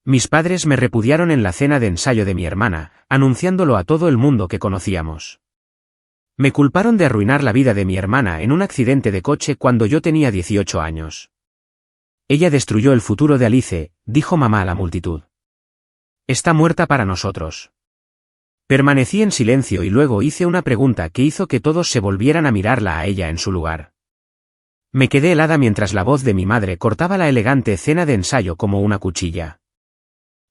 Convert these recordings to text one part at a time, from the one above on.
Mis padres me repudiaron en la cena de ensayo de mi hermana, anunciándolo a todo el mundo que conocíamos. Me culparon de arruinar la vida de mi hermana en un accidente de coche cuando yo tenía 18 años. Ella destruyó el futuro de Alice, dijo mamá a la multitud. Está muerta para nosotros. Permanecí en silencio y luego hice una pregunta que hizo que todos se volvieran a mirarla a ella en su lugar. Me quedé helada mientras la voz de mi madre cortaba la elegante cena de ensayo como una cuchilla.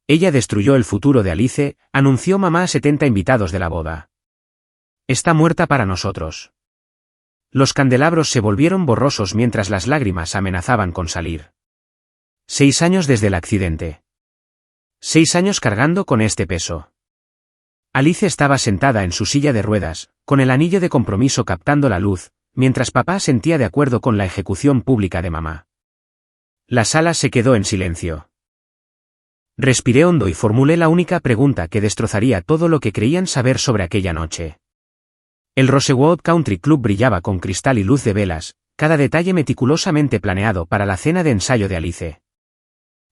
Ella destruyó el futuro de Alice, anunció mamá a 70 invitados de la boda. Está muerta para nosotros. Los candelabros se volvieron borrosos mientras las lágrimas amenazaban con salir. 6 años desde el accidente. 6 años cargando con este peso. Alice estaba sentada en su silla de ruedas, con el anillo de compromiso captando la luz, mientras papá sentía de acuerdo con la ejecución pública de mamá. La sala se quedó en silencio. Respiré hondo y formulé la única pregunta que destrozaría todo lo que creían saber sobre aquella noche. El Rosewood Country Club brillaba con cristal y luz de velas, cada detalle meticulosamente planeado para la cena de ensayo de Alice.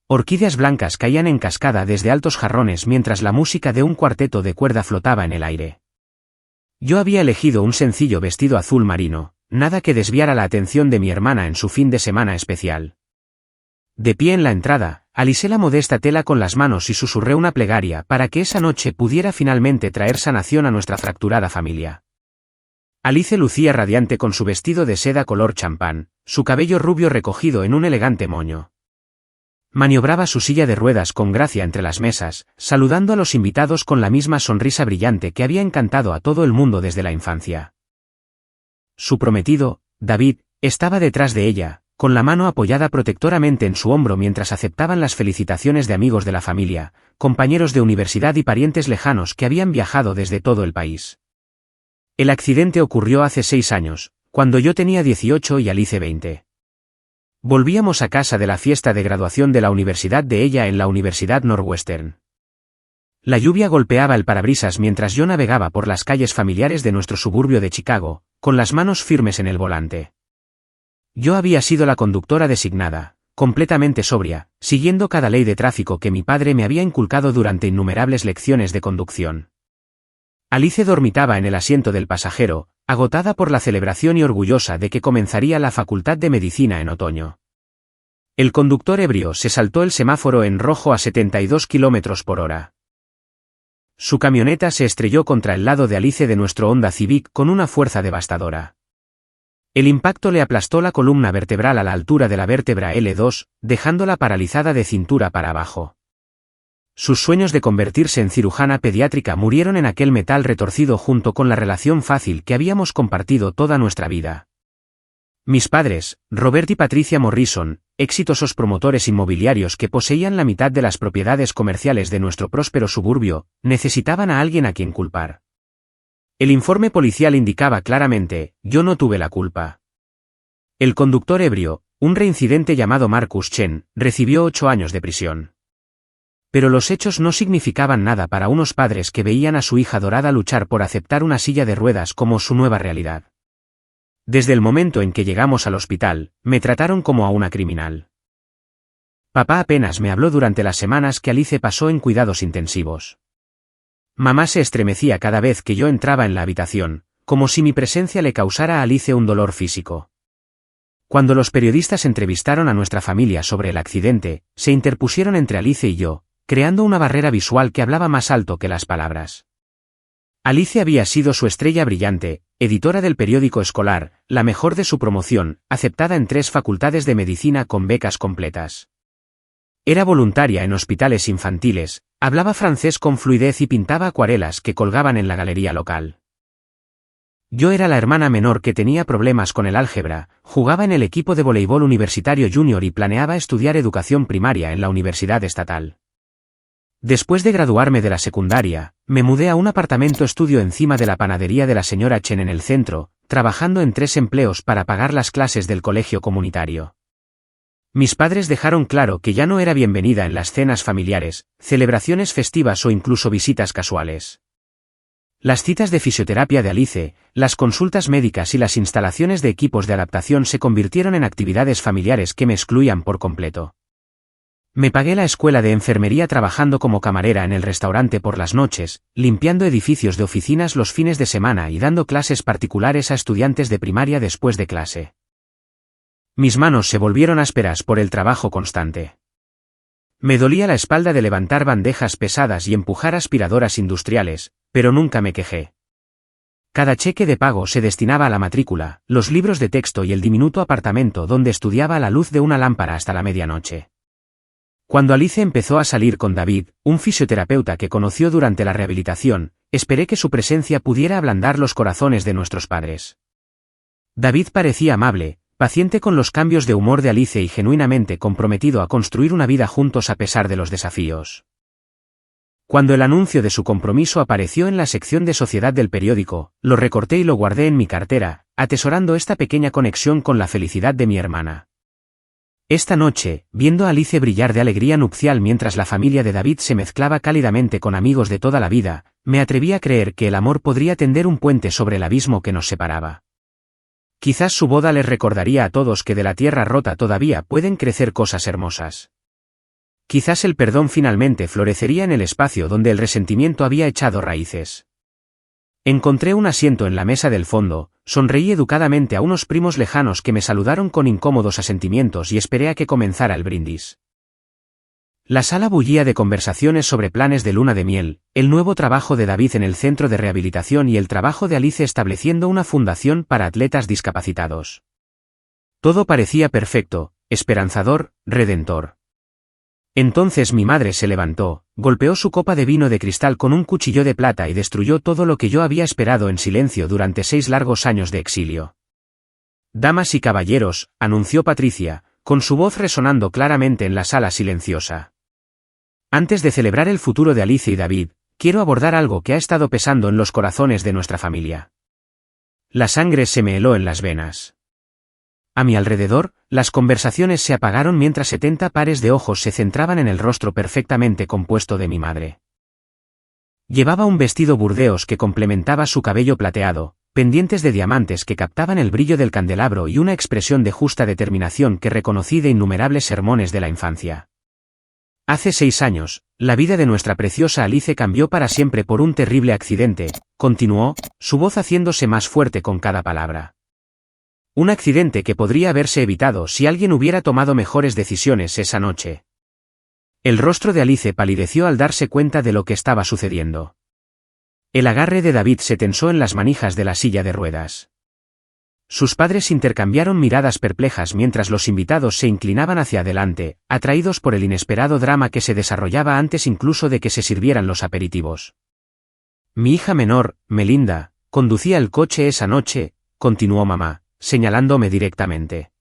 Orquídeas blancas caían en cascada desde altos jarrones mientras la música de un cuarteto de cuerda flotaba en el aire. Yo había elegido un sencillo vestido azul marino, nada que desviara la atención de mi hermana en su fin de semana especial. De pie en la entrada, alisé la modesta tela con las manos y susurré una plegaria para que esa noche pudiera finalmente traer sanación a nuestra fracturada familia. Alice lucía radiante con su vestido de seda color champán, su cabello rubio recogido en un elegante moño. Maniobraba su silla de ruedas con gracia entre las mesas, saludando a los invitados con la misma sonrisa brillante que había encantado a todo el mundo desde la infancia. Su prometido, David, estaba detrás de ella, con la mano apoyada protectoramente en su hombro mientras aceptaban las felicitaciones de amigos de la familia, compañeros de universidad y parientes lejanos que habían viajado desde todo el país. El accidente ocurrió hace 6 años, cuando yo tenía 18 y Alice 20. Volvíamos a casa de la fiesta de graduación de la universidad de ella en la Universidad Northwestern. La lluvia golpeaba el parabrisas mientras yo navegaba por las calles familiares de nuestro suburbio de Chicago, con las manos firmes en el volante. Yo había sido la conductora designada, completamente sobria, siguiendo cada ley de tráfico que mi padre me había inculcado durante innumerables lecciones de conducción. Alice dormitaba en el asiento del pasajero, agotada por la celebración y orgullosa de que comenzaría la Facultad de Medicina en otoño. El conductor ebrio se saltó el semáforo en rojo a 72 km por hora. Su camioneta se estrelló contra el lado de Alice de nuestro Honda Civic con una fuerza devastadora. El impacto le aplastó la columna vertebral a la altura de la vértebra L2, dejándola paralizada de cintura para abajo. Sus sueños de convertirse en cirujana pediátrica murieron en aquel metal retorcido junto con la relación fácil que habíamos compartido toda nuestra vida. Mis padres, Robert y Patricia Morrison, exitosos promotores inmobiliarios que poseían la mitad de las propiedades comerciales de nuestro próspero suburbio, necesitaban a alguien a quien culpar. El informe policial indicaba claramente, yo no tuve la culpa. El conductor ebrio, un reincidente llamado Marcus Chen, recibió 8 años de prisión. Pero los hechos no significaban nada para unos padres que veían a su hija dorada luchar por aceptar una silla de ruedas como su nueva realidad. Desde el momento en que llegamos al hospital, me trataron como a una criminal. Papá apenas me habló durante las semanas que Alice pasó en cuidados intensivos. Mamá se estremecía cada vez que yo entraba en la habitación, como si mi presencia le causara a Alice un dolor físico. Cuando los periodistas entrevistaron a nuestra familia sobre el accidente, se interpusieron entre Alice y yo, creando una barrera visual que hablaba más alto que las palabras. Alice había sido su estrella brillante, editora del periódico escolar, la mejor de su promoción, aceptada en 3 facultades de medicina con becas completas. Era voluntaria en hospitales infantiles, hablaba francés con fluidez y pintaba acuarelas que colgaban en la galería local. Yo era la hermana menor que tenía problemas con el álgebra, jugaba en el equipo de voleibol universitario junior y planeaba estudiar educación primaria en la universidad estatal. Después de graduarme de la secundaria, me mudé a un apartamento estudio encima de la panadería de la señora Chen en el centro, trabajando en 3 empleos para pagar las clases del colegio comunitario. Mis padres dejaron claro que ya no era bienvenida en las cenas familiares, celebraciones festivas o incluso visitas casuales. Las citas de fisioterapia de Alice, las consultas médicas y las instalaciones de equipos de adaptación se convirtieron en actividades familiares que me excluían por completo. Me pagué la escuela de enfermería trabajando como camarera en el restaurante por las noches, limpiando edificios de oficinas los fines de semana y dando clases particulares a estudiantes de primaria después de clase. Mis manos se volvieron ásperas por el trabajo constante. Me dolía la espalda de levantar bandejas pesadas y empujar aspiradoras industriales, pero nunca me quejé. Cada cheque de pago se destinaba a la matrícula, los libros de texto y el diminuto apartamento donde estudiaba a la luz de una lámpara hasta la medianoche. Cuando Alice empezó a salir con David, un fisioterapeuta que conoció durante la rehabilitación, esperé que su presencia pudiera ablandar los corazones de nuestros padres. David parecía amable, paciente con los cambios de humor de Alice y genuinamente comprometido a construir una vida juntos a pesar de los desafíos. Cuando el anuncio de su compromiso apareció en la sección de sociedad del periódico, lo recorté y lo guardé en mi cartera, atesorando esta pequeña conexión con la felicidad de mi hermana. Esta noche, viendo a Alice brillar de alegría nupcial mientras la familia de David se mezclaba cálidamente con amigos de toda la vida, me atreví a creer que el amor podría tender un puente sobre el abismo que nos separaba. Quizás su boda les recordaría a todos que de la tierra rota todavía pueden crecer cosas hermosas. Quizás el perdón finalmente florecería en el espacio donde el resentimiento había echado raíces. Encontré un asiento en la mesa del fondo, sonreí educadamente a unos primos lejanos que me saludaron con incómodos asentimientos y esperé a que comenzara el brindis. La sala bullía de conversaciones sobre planes de luna de miel, el nuevo trabajo de David en el centro de rehabilitación y el trabajo de Alice estableciendo una fundación para atletas discapacitados. Todo parecía perfecto, esperanzador, redentor. Entonces mi madre se levantó, golpeó su copa de vino de cristal con un cuchillo de plata y destruyó todo lo que yo había esperado en silencio durante 6 largos años de exilio. «Damas y caballeros», anunció Patricia, con su voz resonando claramente en la sala silenciosa. «Antes de celebrar el futuro de Alice y David, quiero abordar algo que ha estado pesando en los corazones de nuestra familia». La sangre se me heló en las venas. A mi alrededor, las conversaciones se apagaron mientras 70 pares de ojos se centraban en el rostro perfectamente compuesto de mi madre. Llevaba un vestido burdeos que complementaba su cabello plateado, pendientes de diamantes que captaban el brillo del candelabro y una expresión de justa determinación que reconocí de innumerables sermones de la infancia. Hace 6 años, la vida de nuestra preciosa Alice cambió para siempre por un terrible accidente, continuó, su voz haciéndose más fuerte con cada palabra. Un accidente que podría haberse evitado si alguien hubiera tomado mejores decisiones esa noche. El rostro de Alice palideció al darse cuenta de lo que estaba sucediendo. El agarre de David se tensó en las manijas de la silla de ruedas. Sus padres intercambiaron miradas perplejas mientras los invitados se inclinaban hacia adelante, atraídos por el inesperado drama que se desarrollaba antes incluso de que se sirvieran los aperitivos. Mi hija menor, Melinda, conducía el coche esa noche, continuó mamá, señalándome directamente.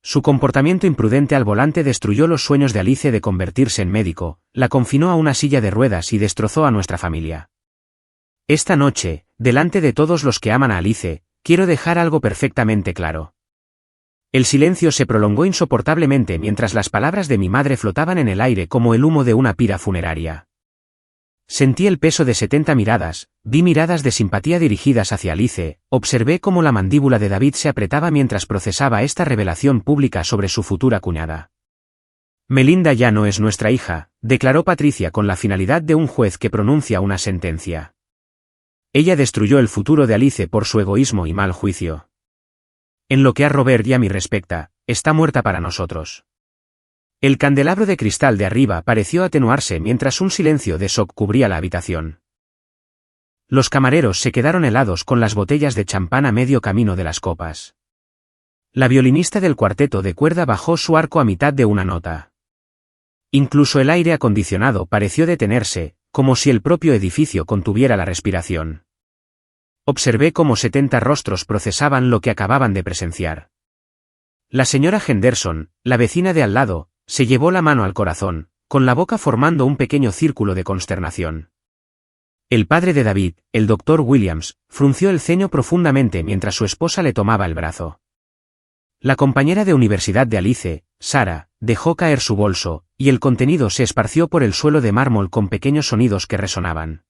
Su comportamiento imprudente al volante destruyó los sueños de Alice de convertirse en médico, la confinó a una silla de ruedas y destrozó a nuestra familia. Esta noche, delante de todos los que aman a Alice, quiero dejar algo perfectamente claro. El silencio se prolongó insoportablemente mientras las palabras de mi madre flotaban en el aire como el humo de una pira funeraria. Sentí el peso de 70 miradas, vi miradas de simpatía dirigidas hacia Alice, observé cómo la mandíbula de David se apretaba mientras procesaba esta revelación pública sobre su futura cuñada. Melinda ya no es nuestra hija, declaró Patricia con la finalidad de un juez que pronuncia una sentencia. Ella destruyó el futuro de Alice por su egoísmo y mal juicio. En lo que a Robert y a mí respecta, está muerta para nosotros. El candelabro de cristal de arriba pareció atenuarse mientras un silencio de shock cubría la habitación. Los camareros se quedaron helados con las botellas de champán a medio camino de las copas. La violinista del cuarteto de cuerda bajó su arco a mitad de una nota. Incluso el aire acondicionado pareció detenerse, como si el propio edificio contuviera la respiración. Observé cómo 70 rostros procesaban lo que acababan de presenciar. La señora Henderson, la vecina de al lado, se llevó la mano al corazón, con la boca formando un pequeño círculo de consternación. El padre de David, el doctor Williams, frunció el ceño profundamente mientras su esposa le tomaba el brazo. La compañera de universidad de Alice, Sara, dejó caer su bolso, y el contenido se esparció por el suelo de mármol con pequeños sonidos que resonaban.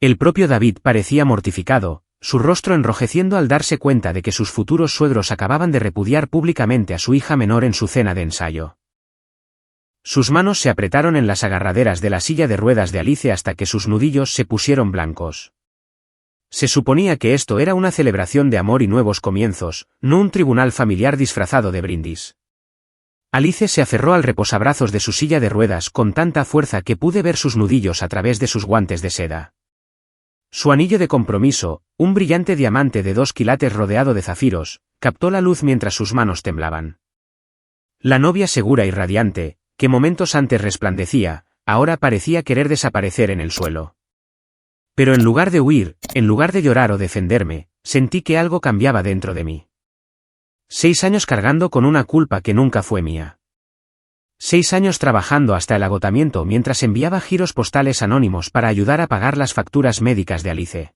El propio David parecía mortificado, su rostro enrojeciendo al darse cuenta de que sus futuros suegros acababan de repudiar públicamente a su hija menor en su cena de ensayo. Sus manos se apretaron en las agarraderas de la silla de ruedas de Alice hasta que sus nudillos se pusieron blancos. Se suponía que esto era una celebración de amor y nuevos comienzos, no un tribunal familiar disfrazado de brindis. Alice se aferró al reposabrazos de su silla de ruedas con tanta fuerza que pude ver sus nudillos a través de sus guantes de seda. Su anillo de compromiso, un brillante diamante de 2 quilates rodeado de zafiros, captó la luz mientras sus manos temblaban. La novia segura y radiante, que momentos antes resplandecía, ahora parecía querer desaparecer en el suelo. Pero en lugar de huir, en lugar de llorar o defenderme, sentí que algo cambiaba dentro de mí. 6 años cargando con una culpa que nunca fue mía. 6 años trabajando hasta el agotamiento mientras enviaba giros postales anónimos para ayudar a pagar las facturas médicas de Alice.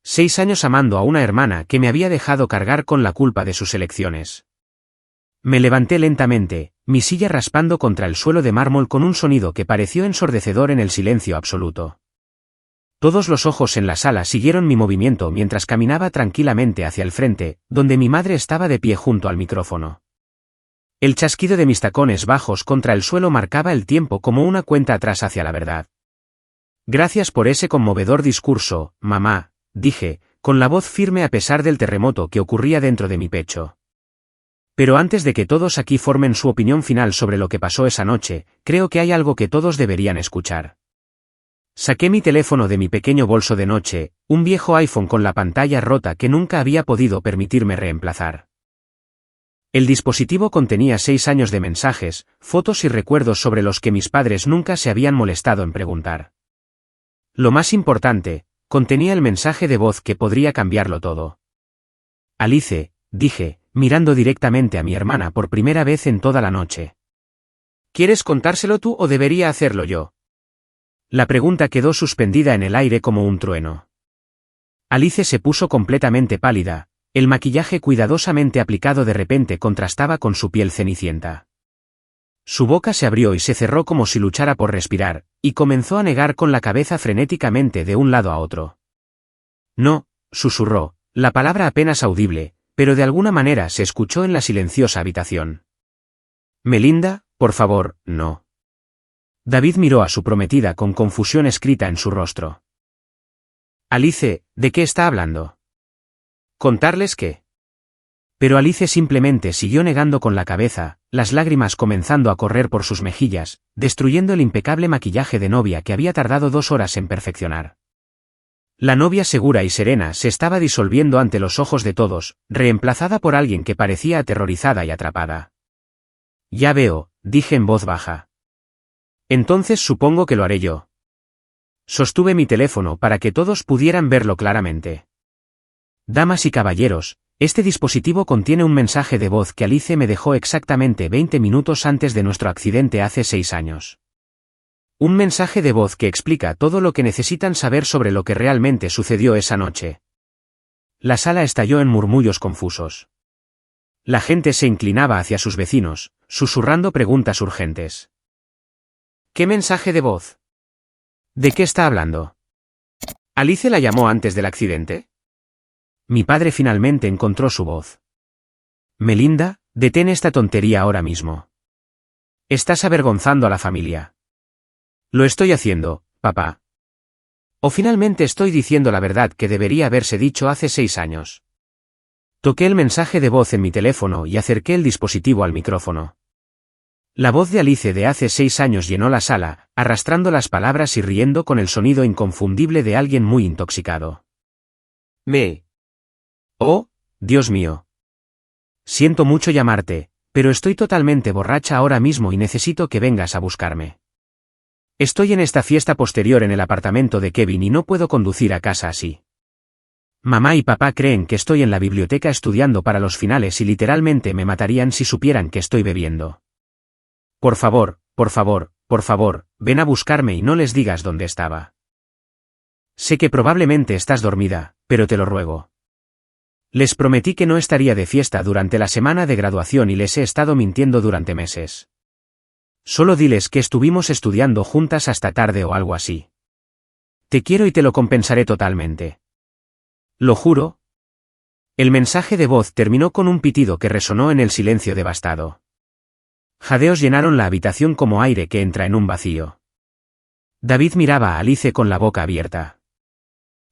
6 años amando a una hermana que me había dejado cargar con la culpa de sus elecciones. Me levanté lentamente, mi silla raspando contra el suelo de mármol con un sonido que pareció ensordecedor en el silencio absoluto. Todos los ojos en la sala siguieron mi movimiento mientras caminaba tranquilamente hacia el frente, donde mi madre estaba de pie junto al micrófono. El chasquido de mis tacones bajos contra el suelo marcaba el tiempo como una cuenta atrás hacia la verdad. Gracias por ese conmovedor discurso, mamá, dije, con la voz firme a pesar del terremoto que ocurría dentro de mi pecho. Pero antes de que todos aquí formen su opinión final sobre lo que pasó esa noche, creo que hay algo que todos deberían escuchar. Saqué mi teléfono de mi pequeño bolso de noche, un viejo iPhone con la pantalla rota que nunca había podido permitirme reemplazar. El dispositivo contenía 6 años de mensajes, fotos y recuerdos sobre los que mis padres nunca se habían molestado en preguntar. Lo más importante, contenía el mensaje de voz que podría cambiarlo todo. Alice, dije, mirando directamente a mi hermana por primera vez en toda la noche. ¿Quieres contárselo tú o debería hacerlo yo? La pregunta quedó suspendida en el aire como un trueno. Alice se puso completamente pálida, el maquillaje cuidadosamente aplicado de repente contrastaba con su piel cenicienta. Su boca se abrió y se cerró como si luchara por respirar, y comenzó a negar con la cabeza frenéticamente de un lado a otro. No, susurró, la palabra apenas audible, pero de alguna manera se escuchó en la silenciosa habitación. Melinda, por favor, no. David miró a su prometida con confusión escrita en su rostro. Alice, ¿de qué está hablando? ¿Contarles qué? Pero Alice simplemente siguió negando con la cabeza, las lágrimas comenzando a correr por sus mejillas, destruyendo el impecable maquillaje de novia que había tardado 2 horas en perfeccionar. La novia segura y serena se estaba disolviendo ante los ojos de todos, reemplazada por alguien que parecía aterrorizada y atrapada. Ya veo, dije en voz baja. Entonces supongo que lo haré yo. Sostuve mi teléfono para que todos pudieran verlo claramente. Damas y caballeros, este dispositivo contiene un mensaje de voz que Alice me dejó exactamente 20 minutos antes de nuestro accidente hace 6 años. Un mensaje de voz que explica todo lo que necesitan saber sobre lo que realmente sucedió esa noche. La sala estalló en murmullos confusos. La gente se inclinaba hacia sus vecinos, susurrando preguntas urgentes. ¿Qué mensaje de voz? ¿De qué está hablando? ¿Alice la llamó antes del accidente? Mi padre finalmente encontró su voz. Melinda, detén esta tontería ahora mismo. Estás avergonzando a la familia. Lo estoy haciendo, papá. O finalmente estoy diciendo la verdad que debería haberse dicho hace 6 años. Toqué el mensaje de voz en mi teléfono y acerqué el dispositivo al micrófono. La voz de Alice de hace 6 años llenó la sala, arrastrando las palabras y riendo con el sonido inconfundible de alguien muy intoxicado. Oh, Dios mío. Siento mucho llamarte, pero estoy totalmente borracha ahora mismo y necesito que vengas a buscarme. Estoy en esta fiesta posterior en el apartamento de Kevin y no puedo conducir a casa así. Mamá y papá creen que estoy en la biblioteca estudiando para los finales y literalmente me matarían si supieran que estoy bebiendo. Por favor, por favor, por favor, ven a buscarme y no les digas dónde estaba. Sé que probablemente estás dormida, pero te lo ruego. Les prometí que no estaría de fiesta durante la semana de graduación y les he estado mintiendo durante meses. Solo diles que estuvimos estudiando juntas hasta tarde o algo así. Te quiero y te lo compensaré totalmente. Lo juro. El mensaje de voz terminó con un pitido que resonó en el silencio devastado. Jadeos llenaron la habitación como aire que entra en un vacío. David miraba a Alice con la boca abierta.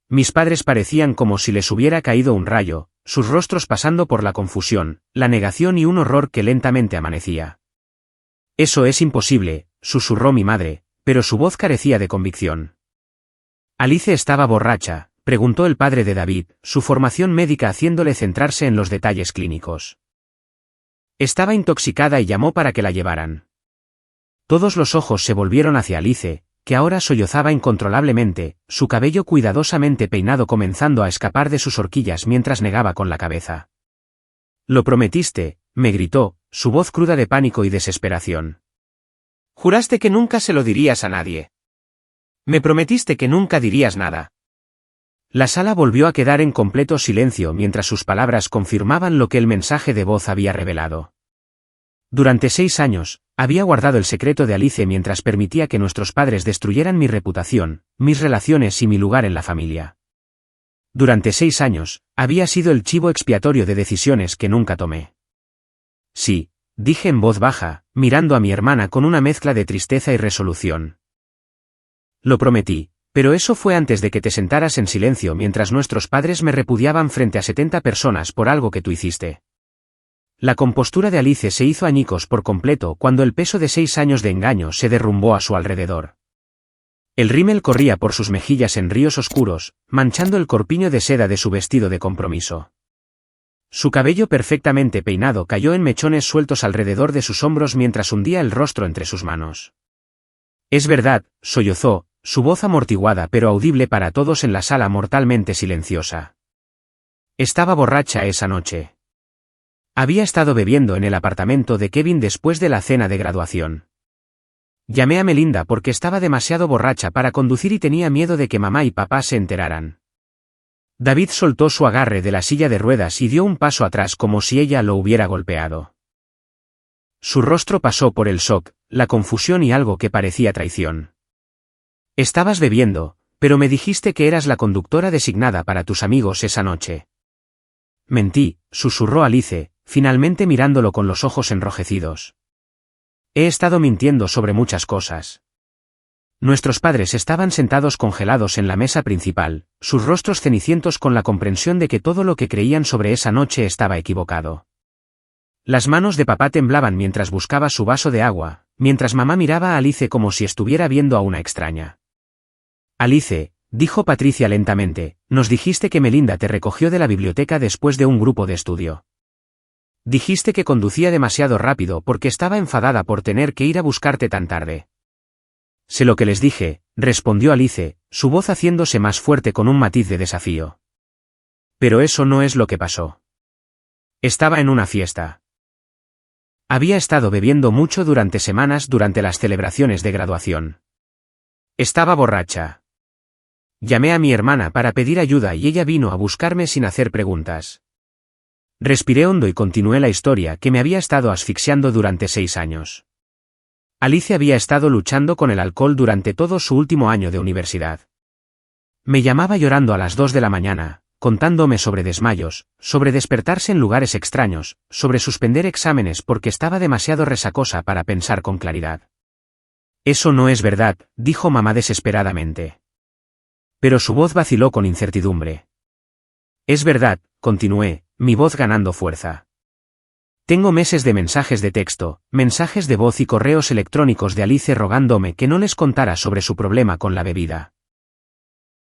Mis padres parecían como si les hubiera caído un rayo, sus rostros pasando por la confusión, la negación y un horror que lentamente amanecía. Eso es imposible, susurró mi madre, pero su voz carecía de convicción. ¿Alice estaba borracha?, preguntó el padre de David, su formación médica haciéndole centrarse en los detalles clínicos. Estaba intoxicada y llamó para que la llevaran. Todos los ojos se volvieron hacia Alice, que ahora sollozaba incontrolablemente, su cabello cuidadosamente peinado comenzando a escapar de sus horquillas mientras negaba con la cabeza. «Lo prometiste», me gritó, su voz cruda de pánico y desesperación. «Juraste que nunca se lo dirías a nadie. Me prometiste que nunca dirías nada». La sala volvió a quedar en completo silencio mientras sus palabras confirmaban lo que el mensaje de voz había revelado. Durante 6 años, había guardado el secreto de Alice mientras permitía que nuestros padres destruyeran mi reputación, mis relaciones y mi lugar en la familia. Durante 6 años, había sido el chivo expiatorio de decisiones que nunca tomé. Sí, dije en voz baja, mirando a mi hermana con una mezcla de tristeza y resolución. Lo prometí, pero eso fue antes de que te sentaras en silencio mientras nuestros padres me repudiaban frente a 70 personas por algo que tú hiciste. La compostura de Alice se hizo añicos por completo cuando el peso de 6 años de engaño se derrumbó a su alrededor. El rímel corría por sus mejillas en ríos oscuros, manchando el corpiño de seda de su vestido de compromiso. Su cabello perfectamente peinado cayó en mechones sueltos alrededor de sus hombros mientras hundía el rostro entre sus manos. Es verdad, sollozó, su voz amortiguada pero audible para todos en la sala mortalmente silenciosa. Estaba borracha esa noche. Había estado bebiendo en el apartamento de Kevin después de la cena de graduación. Llamé a Melinda porque estaba demasiado borracha para conducir y tenía miedo de que mamá y papá se enteraran. David soltó su agarre de la silla de ruedas y dio un paso atrás como si ella lo hubiera golpeado. Su rostro pasó por el shock, la confusión y algo que parecía traición. Estabas bebiendo, pero me dijiste que eras la conductora designada para tus amigos esa noche. Mentí, susurró Alice, finalmente mirándolo con los ojos enrojecidos. He estado mintiendo sobre muchas cosas. Nuestros padres estaban sentados congelados en la mesa principal, sus rostros cenicientos con la comprensión de que todo lo que creían sobre esa noche estaba equivocado. Las manos de papá temblaban mientras buscaba su vaso de agua, mientras mamá miraba a Alice como si estuviera viendo a una extraña. Alice, dijo Patricia lentamente, nos dijiste que Melinda te recogió de la biblioteca después de un grupo de estudio. Dijiste que conducía demasiado rápido porque estaba enfadada por tener que ir a buscarte tan tarde. Sé lo que les dije, respondió Alice, su voz haciéndose más fuerte con un matiz de desafío. Pero eso no es lo que pasó. Estaba en una fiesta. Había estado bebiendo mucho durante semanas durante las celebraciones de graduación. Estaba borracha. Llamé a mi hermana para pedir ayuda y ella vino a buscarme sin hacer preguntas. Respiré hondo y continué la historia que me había estado asfixiando durante 6 años. Alice había estado luchando con el alcohol durante todo su último año de universidad. Me llamaba llorando a las 2 de la mañana, contándome sobre desmayos, sobre despertarse en lugares extraños, sobre suspender exámenes porque estaba demasiado resacosa para pensar con claridad. Eso no es verdad, dijo mamá desesperadamente. Pero su voz vaciló con incertidumbre. Es verdad, continué, mi voz ganando fuerza. Tengo meses de mensajes de texto, mensajes de voz y correos electrónicos de Alice rogándome que no les contara sobre su problema con la bebida.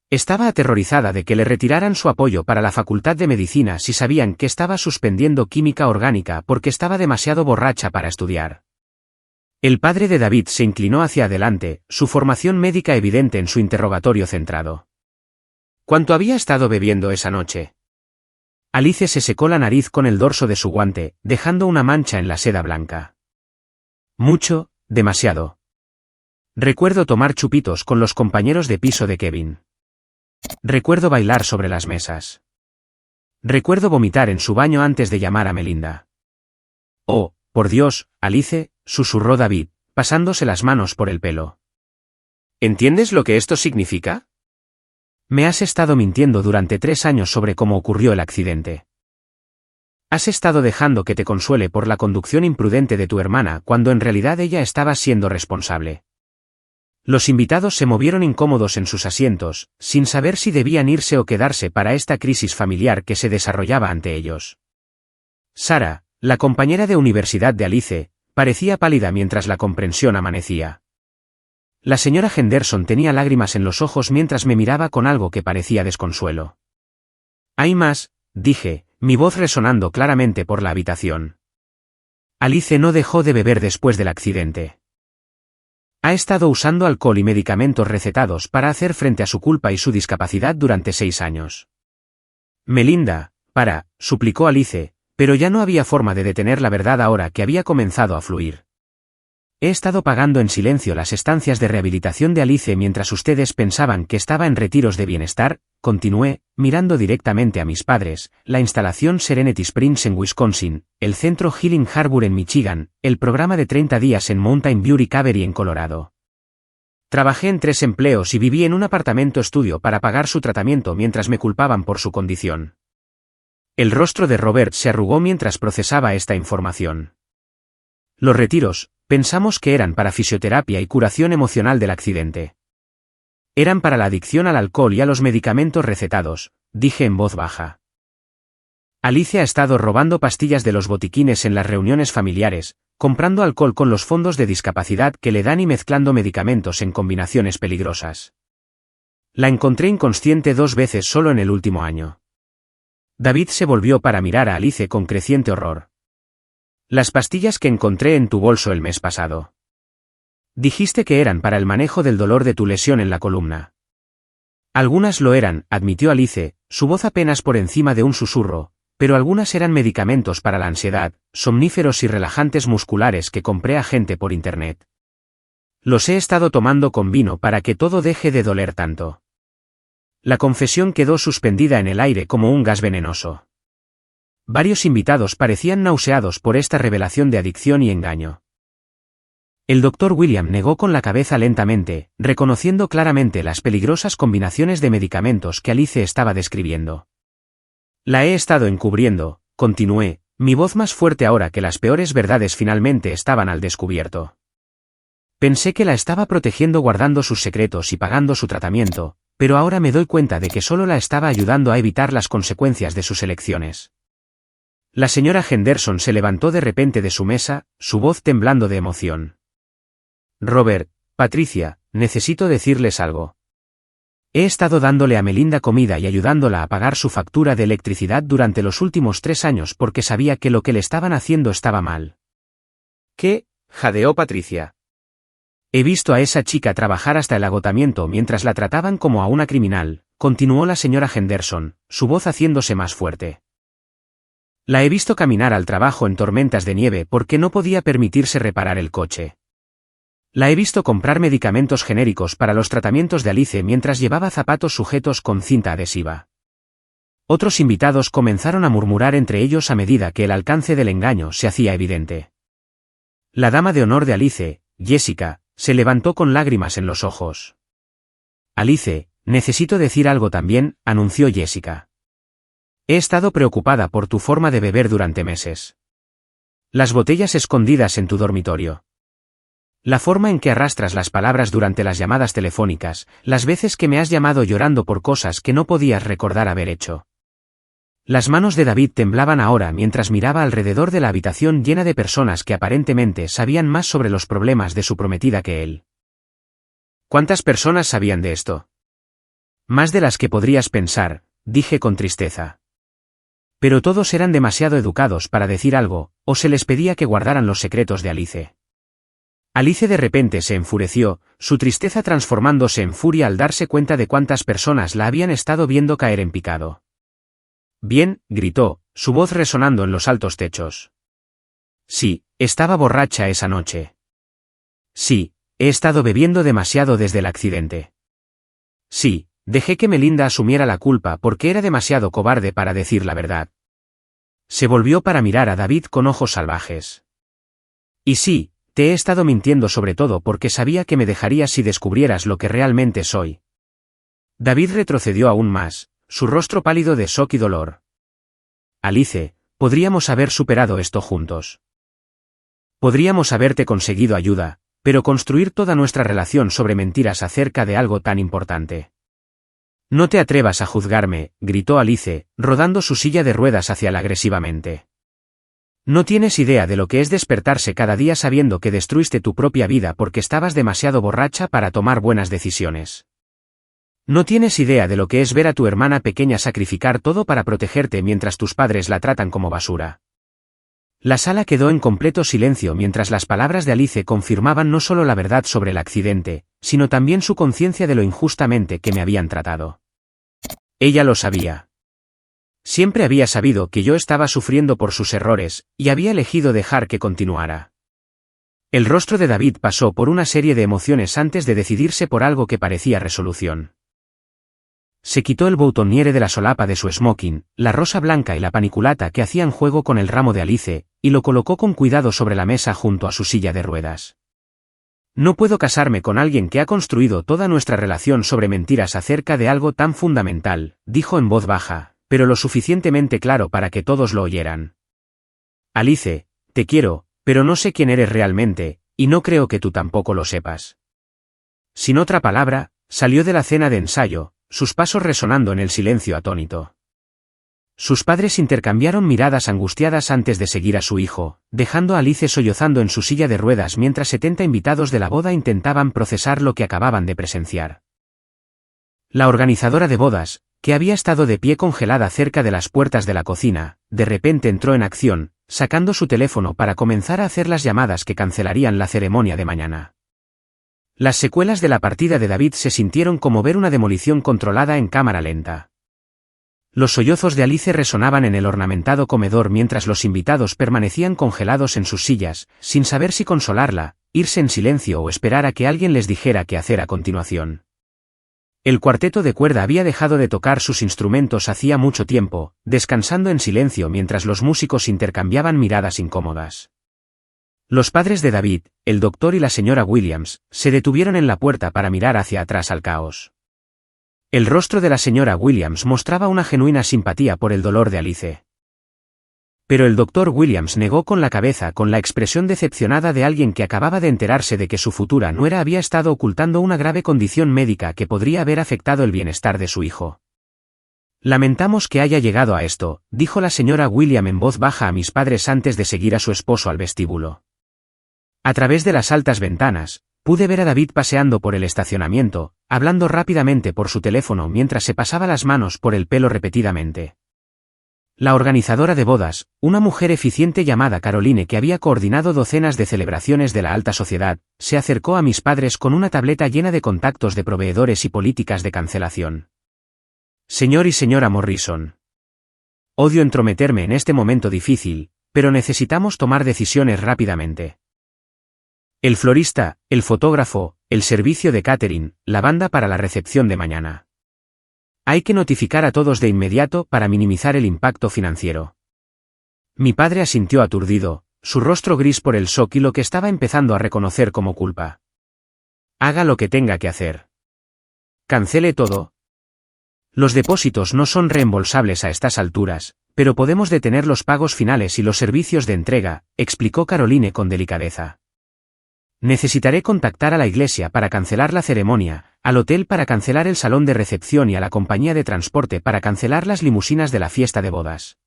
Estaba aterrorizada de que le retiraran su apoyo para la Facultad de Medicina si sabían que estaba suspendiendo química orgánica porque estaba demasiado borracha para estudiar. El padre de David se inclinó hacia adelante, su formación médica evidente en su interrogatorio centrado. ¿Cuánto había estado bebiendo esa noche? Alice se secó la nariz con el dorso de su guante, dejando una mancha en la seda blanca. Mucho, demasiado. Recuerdo tomar chupitos con los compañeros de piso de Kevin. Recuerdo bailar sobre las mesas. Recuerdo vomitar en su baño antes de llamar a Melinda. Oh, por Dios, Alice, susurró David, pasándose las manos por el pelo. ¿Entiendes lo que esto significa? Me has estado mintiendo durante 3 años sobre cómo ocurrió el accidente. Has estado dejando que te consuele por la conducción imprudente de tu hermana cuando en realidad ella estaba siendo responsable. Los invitados se movieron incómodos en sus asientos, sin saber si debían irse o quedarse para esta crisis familiar que se desarrollaba ante ellos. Sara, la compañera de universidad de Alice, parecía pálida mientras la comprensión amanecía. La señora Henderson tenía lágrimas en los ojos mientras me miraba con algo que parecía desconsuelo. Hay más, dije, mi voz resonando claramente por la habitación. Alice no dejó de beber después del accidente. Ha estado usando alcohol y medicamentos recetados para hacer frente a su culpa y su discapacidad durante 6 años. Melinda, suplicó Alice, pero ya no había forma de detener la verdad ahora que había comenzado a fluir. He estado pagando en silencio las estancias de rehabilitación de Alice mientras ustedes pensaban que estaba en retiros de bienestar, continué, mirando directamente a mis padres, la instalación Serenity Springs en Wisconsin, el centro Healing Harbor en Michigan, el programa de 30 días en Mountain View Recovery en Colorado. Trabajé en 3 empleos y viví en un apartamento estudio para pagar su tratamiento mientras me culpaban por su condición. El rostro de Robert se arrugó mientras procesaba esta información. Los retiros, pensamos que eran para fisioterapia y curación emocional del accidente. Eran para la adicción al alcohol y a los medicamentos recetados, dije en voz baja. Alice ha estado robando pastillas de los botiquines en las reuniones familiares, comprando alcohol con los fondos de discapacidad que le dan y mezclando medicamentos en combinaciones peligrosas. La encontré inconsciente 2 veces solo en el último año. David se volvió para mirar a Alice con creciente horror. Las pastillas que encontré en tu bolso el mes pasado. Dijiste que eran para el manejo del dolor de tu lesión en la columna. Algunas lo eran, admitió Alice, su voz apenas por encima de un susurro, pero algunas eran medicamentos para la ansiedad, somníferos y relajantes musculares que compré a gente por internet. Los he estado tomando con vino para que todo deje de doler tanto. La confesión quedó suspendida en el aire como un gas venenoso. Varios invitados parecían nauseados por esta revelación de adicción y engaño. El Dr. William negó con la cabeza lentamente, reconociendo claramente las peligrosas combinaciones de medicamentos que Alice estaba describiendo. La he estado encubriendo, continué, mi voz más fuerte ahora que las peores verdades finalmente estaban al descubierto. Pensé que la estaba protegiendo guardando sus secretos y pagando su tratamiento, pero ahora me doy cuenta de que solo la estaba ayudando a evitar las consecuencias de sus elecciones. La señora Henderson se levantó de repente de su mesa, su voz temblando de emoción. Robert, Patricia, necesito decirles algo. He estado dándole a Melinda comida y ayudándola a pagar su factura de electricidad durante los últimos 3 años porque sabía que lo que le estaban haciendo estaba mal. ¿Qué? Jadeó Patricia. He visto a esa chica trabajar hasta el agotamiento mientras la trataban como a una criminal, continuó la señora Henderson, su voz haciéndose más fuerte. La he visto caminar al trabajo en tormentas de nieve porque no podía permitirse reparar el coche. La he visto comprar medicamentos genéricos para los tratamientos de Alice mientras llevaba zapatos sujetos con cinta adhesiva. Otros invitados comenzaron a murmurar entre ellos a medida que el alcance del engaño se hacía evidente. La dama de honor de Alice, Jessica, se levantó con lágrimas en los ojos. Alice, necesito decir algo también, anunció Jessica. He estado preocupada por tu forma de beber durante meses. Las botellas escondidas en tu dormitorio. La forma en que arrastras las palabras durante las llamadas telefónicas, las veces que me has llamado llorando por cosas que no podías recordar haber hecho. Las manos de David temblaban ahora mientras miraba alrededor de la habitación llena de personas que aparentemente sabían más sobre los problemas de su prometida que él. ¿Cuántas personas sabían de esto? Más de las que podrías pensar, dije con tristeza. Pero todos eran demasiado educados para decir algo, o se les pedía que guardaran los secretos de Alice. Alice de repente se enfureció, su tristeza transformándose en furia al darse cuenta de cuántas personas la habían estado viendo caer en picado. Bien, gritó, su voz resonando en los altos techos. Sí, estaba borracha esa noche. Sí, he estado bebiendo demasiado desde el accidente. Sí, dejé que Melinda asumiera la culpa porque era demasiado cobarde para decir la verdad. Se volvió para mirar a David con ojos salvajes. Y sí, te he estado mintiendo sobre todo porque sabía que me dejarías si descubrieras lo que realmente soy. David retrocedió aún más, su rostro pálido de shock y dolor. Alice, podríamos haber superado esto juntos. Podríamos haberte conseguido ayuda, pero construir toda nuestra relación sobre mentiras acerca de algo tan importante. No te atrevas a juzgarme, gritó Alice, rodando su silla de ruedas hacia él agresivamente. No tienes idea de lo que es despertarse cada día sabiendo que destruiste tu propia vida porque estabas demasiado borracha para tomar buenas decisiones. No tienes idea de lo que es ver a tu hermana pequeña sacrificar todo para protegerte mientras tus padres la tratan como basura. La sala quedó en completo silencio mientras las palabras de Alice confirmaban no solo la verdad sobre el accidente, sino también su conciencia de lo injustamente que me habían tratado. Ella lo sabía. Siempre había sabido que yo estaba sufriendo por sus errores, y había elegido dejar que continuara. El rostro de David pasó por una serie de emociones antes de decidirse por algo que parecía resolución. Se quitó el boutonniere de la solapa de su smoking, la rosa blanca y la paniculata que hacían juego con el ramo de Alice, y lo colocó con cuidado sobre la mesa junto a su silla de ruedas. No puedo casarme con alguien que ha construido toda nuestra relación sobre mentiras acerca de algo tan fundamental, dijo en voz baja, pero lo suficientemente claro para que todos lo oyeran. Alice, te quiero, pero no sé quién eres realmente, y no creo que tú tampoco lo sepas. Sin otra palabra, salió de la cena de ensayo, sus pasos resonando en el silencio atónito. Sus padres intercambiaron miradas angustiadas antes de seguir a su hijo, dejando a Alice sollozando en su silla de ruedas mientras 70 invitados de la boda intentaban procesar lo que acababan de presenciar. La organizadora de bodas, que había estado de pie congelada cerca de las puertas de la cocina, de repente entró en acción, sacando su teléfono para comenzar a hacer las llamadas que cancelarían la ceremonia de mañana. Las secuelas de la partida de David se sintieron como ver una demolición controlada en cámara lenta. Los sollozos de Alice resonaban en el ornamentado comedor mientras los invitados permanecían congelados en sus sillas, sin saber si consolarla, irse en silencio o esperar a que alguien les dijera qué hacer a continuación. El cuarteto de cuerda había dejado de tocar sus instrumentos hacía mucho tiempo, descansando en silencio mientras los músicos intercambiaban miradas incómodas. Los padres de David, el doctor y la señora Williams, se detuvieron en la puerta para mirar hacia atrás al caos. El rostro de la señora Williams mostraba una genuina simpatía por el dolor de Alice. Pero el doctor Williams negó con la cabeza con la expresión decepcionada de alguien que acababa de enterarse de que su futura nuera había estado ocultando una grave condición médica que podría haber afectado el bienestar de su hijo. Lamentamos que haya llegado a esto, dijo la señora Williams en voz baja a mis padres antes de seguir a su esposo al vestíbulo. A través de las altas ventanas, pude ver a David paseando por el estacionamiento, hablando rápidamente por su teléfono mientras se pasaba las manos por el pelo repetidamente. La organizadora de bodas, una mujer eficiente llamada Caroline que había coordinado docenas de celebraciones de la alta sociedad, se acercó a mis padres con una tableta llena de contactos de proveedores y políticas de cancelación. Señor y señora Morrison. Odio entrometerme en este momento difícil, pero necesitamos tomar decisiones rápidamente. El florista, el fotógrafo, el servicio de catering, la banda para la recepción de mañana. Hay que notificar a todos de inmediato para minimizar el impacto financiero. Mi padre asintió aturdido, su rostro gris por el shock y lo que estaba empezando a reconocer como culpa. Haga lo que tenga que hacer. Cancele todo. Los depósitos no son reembolsables a estas alturas, pero podemos detener los pagos finales y los servicios de entrega, explicó Caroline con delicadeza. Necesitaré contactar a la iglesia para cancelar la ceremonia, al hotel para cancelar el salón de recepción y a la compañía de transporte para cancelar las limusinas de la fiesta de bodas.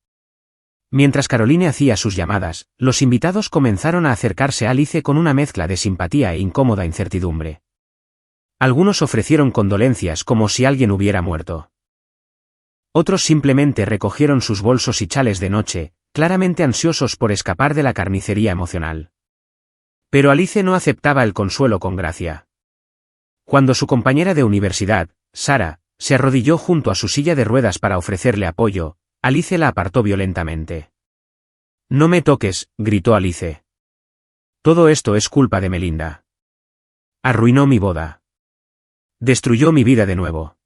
Mientras Caroline hacía sus llamadas, los invitados comenzaron a acercarse a Alice con una mezcla de simpatía e incómoda incertidumbre. Algunos ofrecieron condolencias como si alguien hubiera muerto. Otros simplemente recogieron sus bolsos y chales de noche, claramente ansiosos por escapar de la carnicería emocional. Pero Alice no aceptaba el consuelo con gracia. Cuando su compañera de universidad, Sarah, se arrodilló junto a su silla de ruedas para ofrecerle apoyo, Alice la apartó violentamente. «No me toques», gritó Alice. «Todo esto es culpa de Melinda. Arruinó mi boda. Destruyó mi vida de nuevo».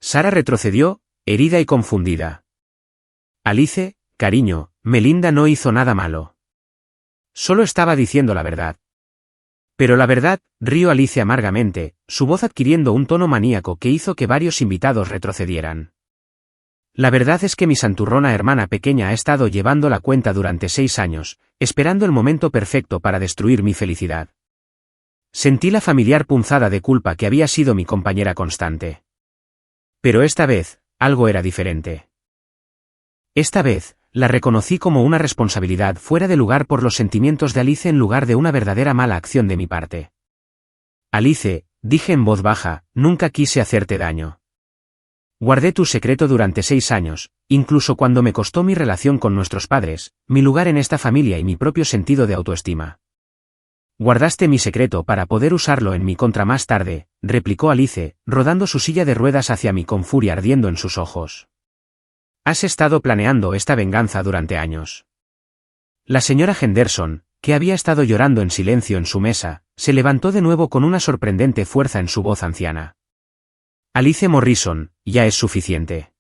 Sarah retrocedió, herida y confundida. «Alice, cariño, Melinda no hizo nada malo. Solo estaba diciendo la verdad». «Pero la verdad», rió Alice amargamente, su voz adquiriendo un tono maníaco que hizo que varios invitados retrocedieran. La verdad es que mi santurrona hermana pequeña ha estado llevando la cuenta durante 6 años, esperando el momento perfecto para destruir mi felicidad. Sentí la familiar punzada de culpa que había sido mi compañera constante. Pero esta vez, algo era diferente. Esta vez, la reconocí como una responsabilidad fuera de lugar por los sentimientos de Alice en lugar de una verdadera mala acción de mi parte. Alice, dije en voz baja, nunca quise hacerte daño. Guardé tu secreto durante 6 años, incluso cuando me costó mi relación con nuestros padres, mi lugar en esta familia y mi propio sentido de autoestima. Guardaste mi secreto para poder usarlo en mi contra más tarde, replicó Alice, rodando su silla de ruedas hacia mí con furia ardiendo en sus ojos. Has estado planeando esta venganza durante años. La señora Henderson, que había estado llorando en silencio en su mesa, se levantó de nuevo con una sorprendente fuerza en su voz anciana. Alice Morrison, ya es suficiente.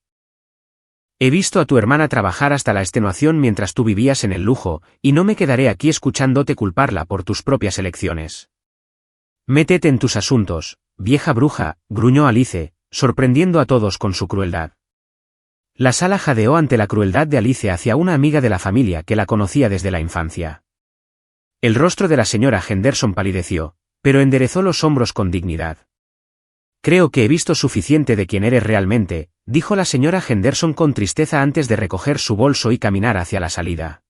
He visto a tu hermana trabajar hasta la extenuación mientras tú vivías en el lujo, y no me quedaré aquí escuchándote culparla por tus propias elecciones. Métete en tus asuntos, vieja bruja, gruñó Alice, sorprendiendo a todos con su crueldad. La sala jadeó ante la crueldad de Alice hacia una amiga de la familia que la conocía desde la infancia. El rostro de la señora Henderson palideció, pero enderezó los hombros con dignidad. Creo que he visto suficiente de quién eres realmente, dijo la señora Henderson con tristeza antes de recoger su bolso y caminar hacia la salida.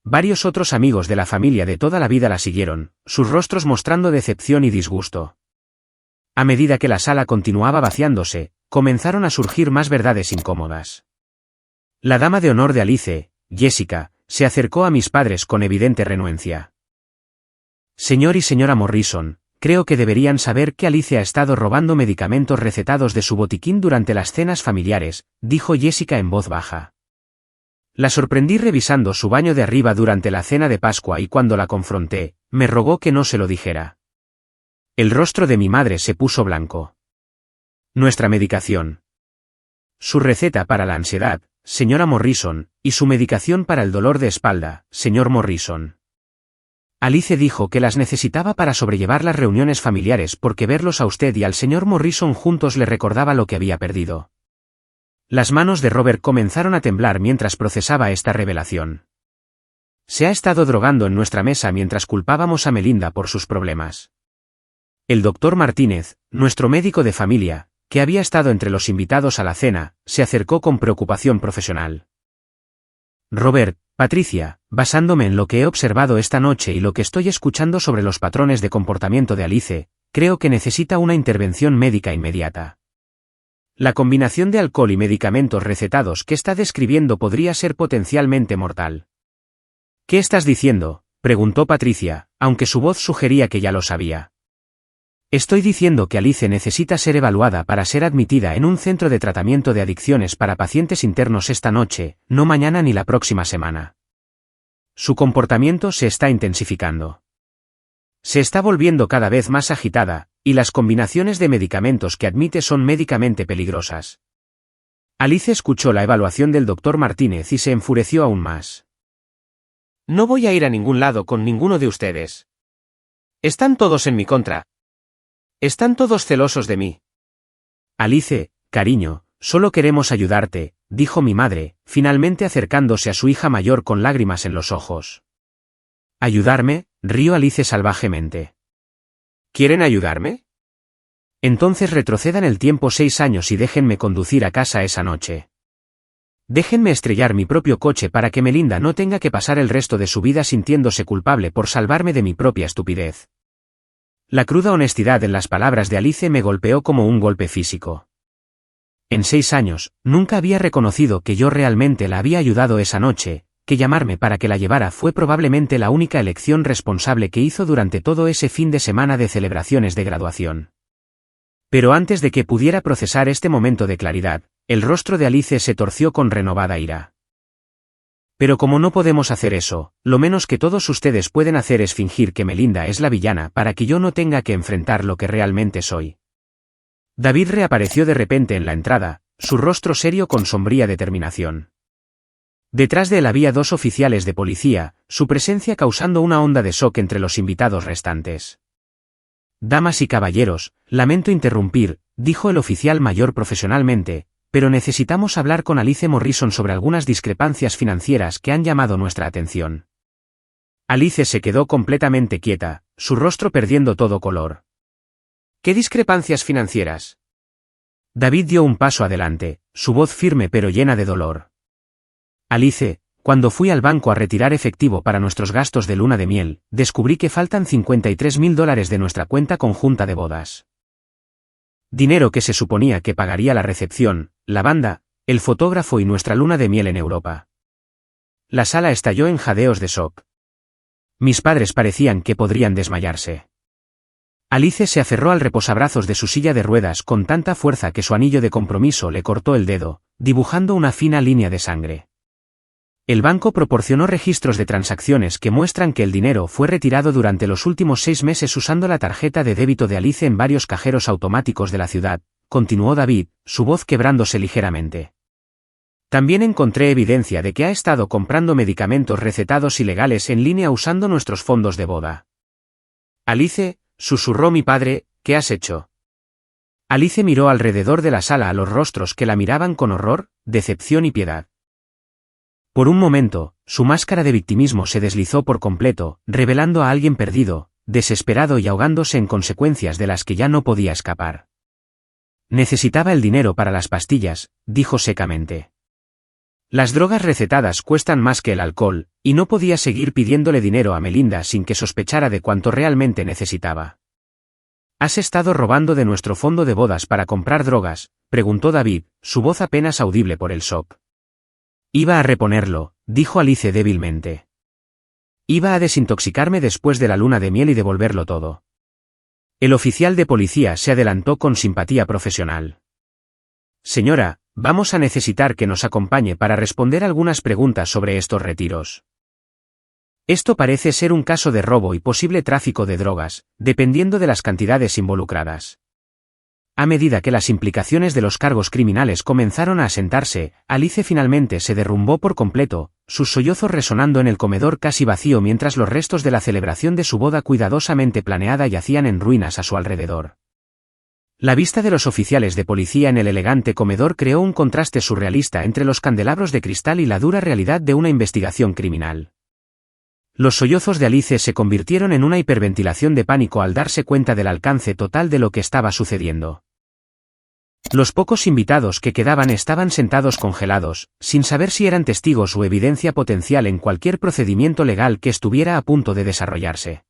Varios otros amigos de la familia de toda la vida la siguieron, sus rostros mostrando decepción y disgusto. A medida que la sala continuaba vaciándose, comenzaron a surgir más verdades incómodas. La dama de honor de Alice, Jessica, se acercó a mis padres con evidente renuencia. Señor y señora Morrison, creo que deberían saber que Alice ha estado robando medicamentos recetados de su botiquín durante las cenas familiares, dijo Jessica en voz baja. La sorprendí revisando su baño de arriba durante la cena de Pascua y cuando la confronté, me rogó que no se lo dijera. El rostro de mi madre se puso blanco. Nuestra medicación. Su receta para la ansiedad, señora Morrison, y su medicación para el dolor de espalda, señor Morrison. Alice dijo que las necesitaba para sobrellevar las reuniones familiares porque verlos a usted y al señor Morrison juntos le recordaba lo que había perdido. Las manos de Robert comenzaron a temblar mientras procesaba esta revelación. Se ha estado drogando en nuestra mesa mientras culpábamos a Melinda por sus problemas. El doctor Martínez, nuestro médico de familia, que había estado entre los invitados a la cena, se acercó con preocupación profesional. Robert, Patricia, basándome en lo que he observado esta noche y lo que estoy escuchando sobre los patrones de comportamiento de Alice, creo que necesita una intervención médica inmediata. La combinación de alcohol y medicamentos recetados que está describiendo podría ser potencialmente mortal. ¿Qué estás diciendo?, preguntó Patricia, aunque su voz sugería que ya lo sabía. Estoy diciendo que Alice necesita ser evaluada para ser admitida en un centro de tratamiento de adicciones para pacientes internos esta noche, no mañana ni la próxima semana. Su comportamiento se está intensificando. Se está volviendo cada vez más agitada, y las combinaciones de medicamentos que admite son médicamente peligrosas. Alice escuchó la evaluación del doctor Martínez y se enfureció aún más. No voy a ir a ningún lado con ninguno de ustedes. Están todos en mi contra. Están todos celosos de mí. Alice, cariño, solo queremos ayudarte, dijo mi madre, finalmente acercándose a su hija mayor con lágrimas en los ojos. ¿Ayudarme?, rió Alice salvajemente. ¿Quieren ayudarme? Entonces retrocedan el tiempo 6 años y déjenme conducir a casa esa noche. Déjenme estrellar mi propio coche para que Melinda no tenga que pasar el resto de su vida sintiéndose culpable por salvarme de mi propia estupidez. La cruda honestidad en las palabras de Alice me golpeó como un golpe físico. En 6 años, nunca había reconocido que yo realmente la había ayudado esa noche, que llamarme para que la llevara fue probablemente la única elección responsable que hizo durante todo ese fin de semana de celebraciones de graduación. Pero antes de que pudiera procesar este momento de claridad, el rostro de Alice se torció con renovada ira. Pero como no podemos hacer eso, lo menos que todos ustedes pueden hacer es fingir que Melinda es la villana para que yo no tenga que enfrentar lo que realmente soy. David reapareció de repente en la entrada, su rostro serio con sombría determinación. Detrás de él había 2 oficiales de policía, su presencia causando una onda de shock entre los invitados restantes. Damas y caballeros, lamento interrumpir, dijo el oficial mayor profesionalmente, pero necesitamos hablar con Alice Morrison sobre algunas discrepancias financieras que han llamado nuestra atención. Alice se quedó completamente quieta, su rostro perdiendo todo color. ¿Qué discrepancias financieras? David dio un paso adelante, su voz firme pero llena de dolor. Alice, cuando fui al banco a retirar efectivo para nuestros gastos de luna de miel, descubrí que faltan $53.000 de nuestra cuenta conjunta de bodas. Dinero que se suponía que pagaría la recepción, la banda, el fotógrafo y nuestra luna de miel en Europa. La sala estalló en jadeos de shock. Mis padres parecían que podrían desmayarse. Alice se aferró al reposabrazos de su silla de ruedas con tanta fuerza que su anillo de compromiso le cortó el dedo, dibujando una fina línea de sangre. El banco proporcionó registros de transacciones que muestran que el dinero fue retirado durante los últimos 6 meses usando la tarjeta de débito de Alice en varios cajeros automáticos de la ciudad, continuó David, su voz quebrándose ligeramente. También encontré evidencia de que ha estado comprando medicamentos recetados ilegales en línea usando nuestros fondos de boda. Alice, susurró mi padre, ¿qué has hecho? Alice miró alrededor de la sala a los rostros que la miraban con horror, decepción y piedad. Por un momento, su máscara de victimismo se deslizó por completo, revelando a alguien perdido, desesperado y ahogándose en consecuencias de las que ya no podía escapar. Necesitaba el dinero para las pastillas, dijo secamente. Las drogas recetadas cuestan más que el alcohol, y no podía seguir pidiéndole dinero a Melinda sin que sospechara de cuánto realmente necesitaba. ¿Has estado robando de nuestro fondo de bodas para comprar drogas?, preguntó David, su voz apenas audible por el shock. Iba a reponerlo, dijo Alice débilmente. Iba a desintoxicarme después de la luna de miel y devolverlo todo. El oficial de policía se adelantó con simpatía profesional. Señora, vamos a necesitar que nos acompañe para responder algunas preguntas sobre estos retiros. Esto parece ser un caso de robo y posible tráfico de drogas, dependiendo de las cantidades involucradas. A medida que las implicaciones de los cargos criminales comenzaron a asentarse, Alice finalmente se derrumbó por completo, sus sollozos resonando en el comedor casi vacío mientras los restos de la celebración de su boda cuidadosamente planeada yacían en ruinas a su alrededor. La vista de los oficiales de policía en el elegante comedor creó un contraste surrealista entre los candelabros de cristal y la dura realidad de una investigación criminal. Los sollozos de Alice se convirtieron en una hiperventilación de pánico al darse cuenta del alcance total de lo que estaba sucediendo. Los pocos invitados que quedaban estaban sentados congelados, sin saber si eran testigos o evidencia potencial en cualquier procedimiento legal que estuviera a punto de desarrollarse.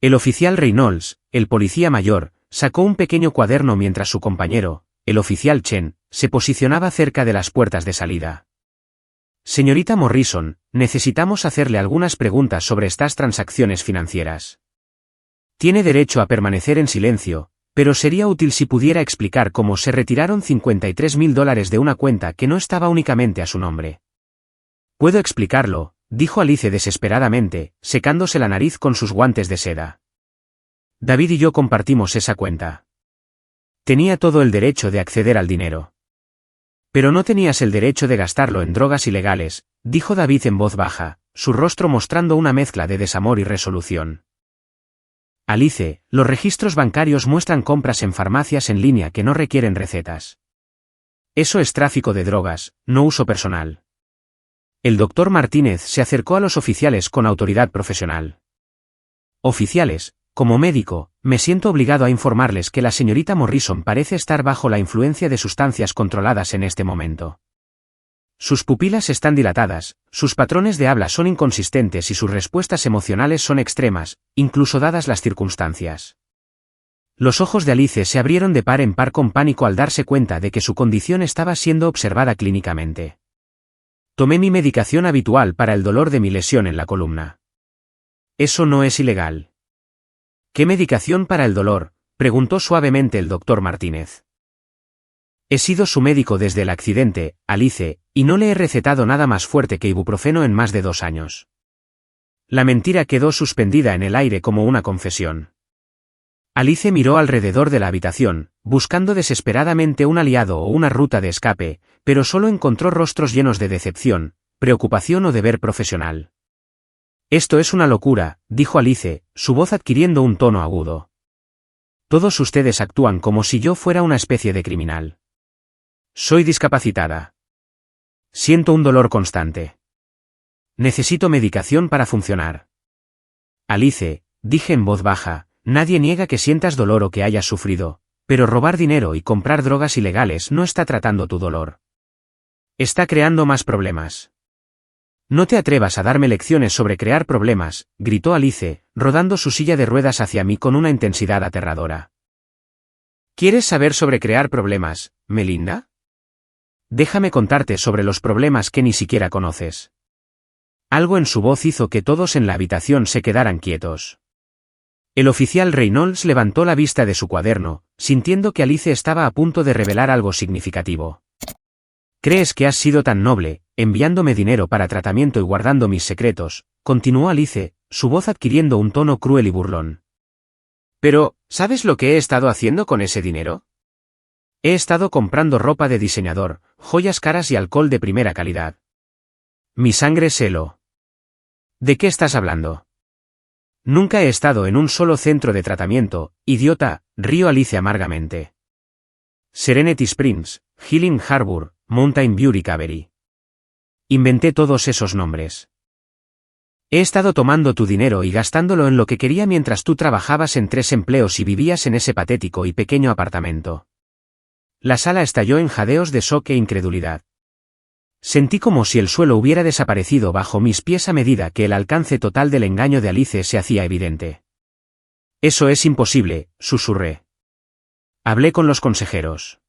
El oficial Reynolds, el policía mayor, sacó un pequeño cuaderno mientras su compañero, el oficial Chen, se posicionaba cerca de las puertas de salida. Señorita Morrison, necesitamos hacerle algunas preguntas sobre estas transacciones financieras. Tiene derecho a permanecer en silencio, pero sería útil si pudiera explicar cómo se retiraron $53.000 de una cuenta que no estaba únicamente a su nombre. Puedo explicarlo, dijo Alice desesperadamente, secándose la nariz con sus guantes de seda. David y yo compartimos esa cuenta. Tenía todo el derecho de acceder al dinero. Pero no tenías el derecho de gastarlo en drogas ilegales, dijo David en voz baja, su rostro mostrando una mezcla de desamor y resolución. Alice, los registros bancarios muestran compras en farmacias en línea que no requieren recetas. Eso es tráfico de drogas, no uso personal. El doctor Martínez se acercó a los oficiales con autoridad profesional. Oficiales, como médico, me siento obligado a informarles que la señorita Morrison parece estar bajo la influencia de sustancias controladas en este momento. Sus pupilas están dilatadas, sus patrones de habla son inconsistentes y sus respuestas emocionales son extremas, incluso dadas las circunstancias. Los ojos de Alice se abrieron de par en par con pánico al darse cuenta de que su condición estaba siendo observada clínicamente. Tomé mi medicación habitual para el dolor de mi lesión en la columna. Eso no es ilegal. ¿Qué medicación para el dolor?, preguntó suavemente el doctor Martínez. He sido su médico desde el accidente, Alice, y no le he recetado nada más fuerte que ibuprofeno en más de 2 años. La mentira quedó suspendida en el aire como una confesión. Alice miró alrededor de la habitación, buscando desesperadamente un aliado o una ruta de escape, pero solo encontró rostros llenos de decepción, preocupación o deber profesional. Esto es una locura, dijo Alice, su voz adquiriendo un tono agudo. Todos ustedes actúan como si yo fuera una especie de criminal. Soy discapacitada. Siento un dolor constante. Necesito medicación para funcionar. Alice, dije en voz baja, nadie niega que sientas dolor o que hayas sufrido, pero robar dinero y comprar drogas ilegales no está tratando tu dolor. Está creando más problemas. No te atrevas a darme lecciones sobre crear problemas, gritó Alice, rodando su silla de ruedas hacia mí con una intensidad aterradora. ¿Quieres saber sobre crear problemas, Melinda? Déjame contarte sobre los problemas que ni siquiera conoces. Algo en su voz hizo que todos en la habitación se quedaran quietos. El oficial Reynolds levantó la vista de su cuaderno, sintiendo que Alice estaba a punto de revelar algo significativo. ¿Crees que has sido tan noble, enviándome dinero para tratamiento y guardando mis secretos? Continuó Alice, su voz adquiriendo un tono cruel y burlón. Pero, ¿sabes lo que he estado haciendo con ese dinero? He estado comprando ropa de diseñador, joyas caras y alcohol de primera calidad. Mi sangre se heló. ¿De qué estás hablando? Nunca he estado en un solo centro de tratamiento, idiota, rió Alice amargamente. Serenity Springs, Healing Harbor, Mountain View Recovery. Inventé todos esos nombres. He estado tomando tu dinero y gastándolo en lo que quería mientras tú trabajabas en 3 empleos y vivías en ese patético y pequeño apartamento. La sala estalló en jadeos de shock e incredulidad. Sentí como si el suelo hubiera desaparecido bajo mis pies a medida que el alcance total del engaño de Alice se hacía evidente. Eso es imposible, susurré. Hablé con los consejeros.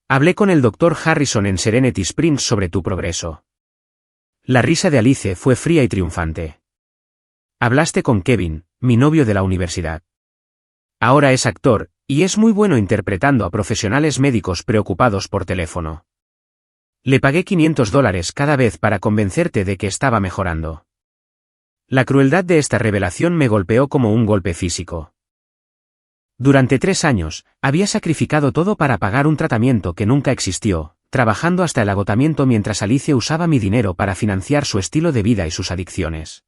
Hablé con el Dr. Harrison en Serenity Springs sobre tu progreso. La risa de Alice fue fría y triunfante. Hablaste con Kevin, mi novio de la universidad. Ahora es actor, y es muy bueno interpretando a profesionales médicos preocupados por teléfono. Le pagué $500 cada vez para convencerte de que estaba mejorando. La crueldad de esta revelación me golpeó como un golpe físico. Durante 3 años, había sacrificado todo para pagar un tratamiento que nunca existió, trabajando hasta el agotamiento mientras Alice usaba mi dinero para financiar su estilo de vida y sus adicciones.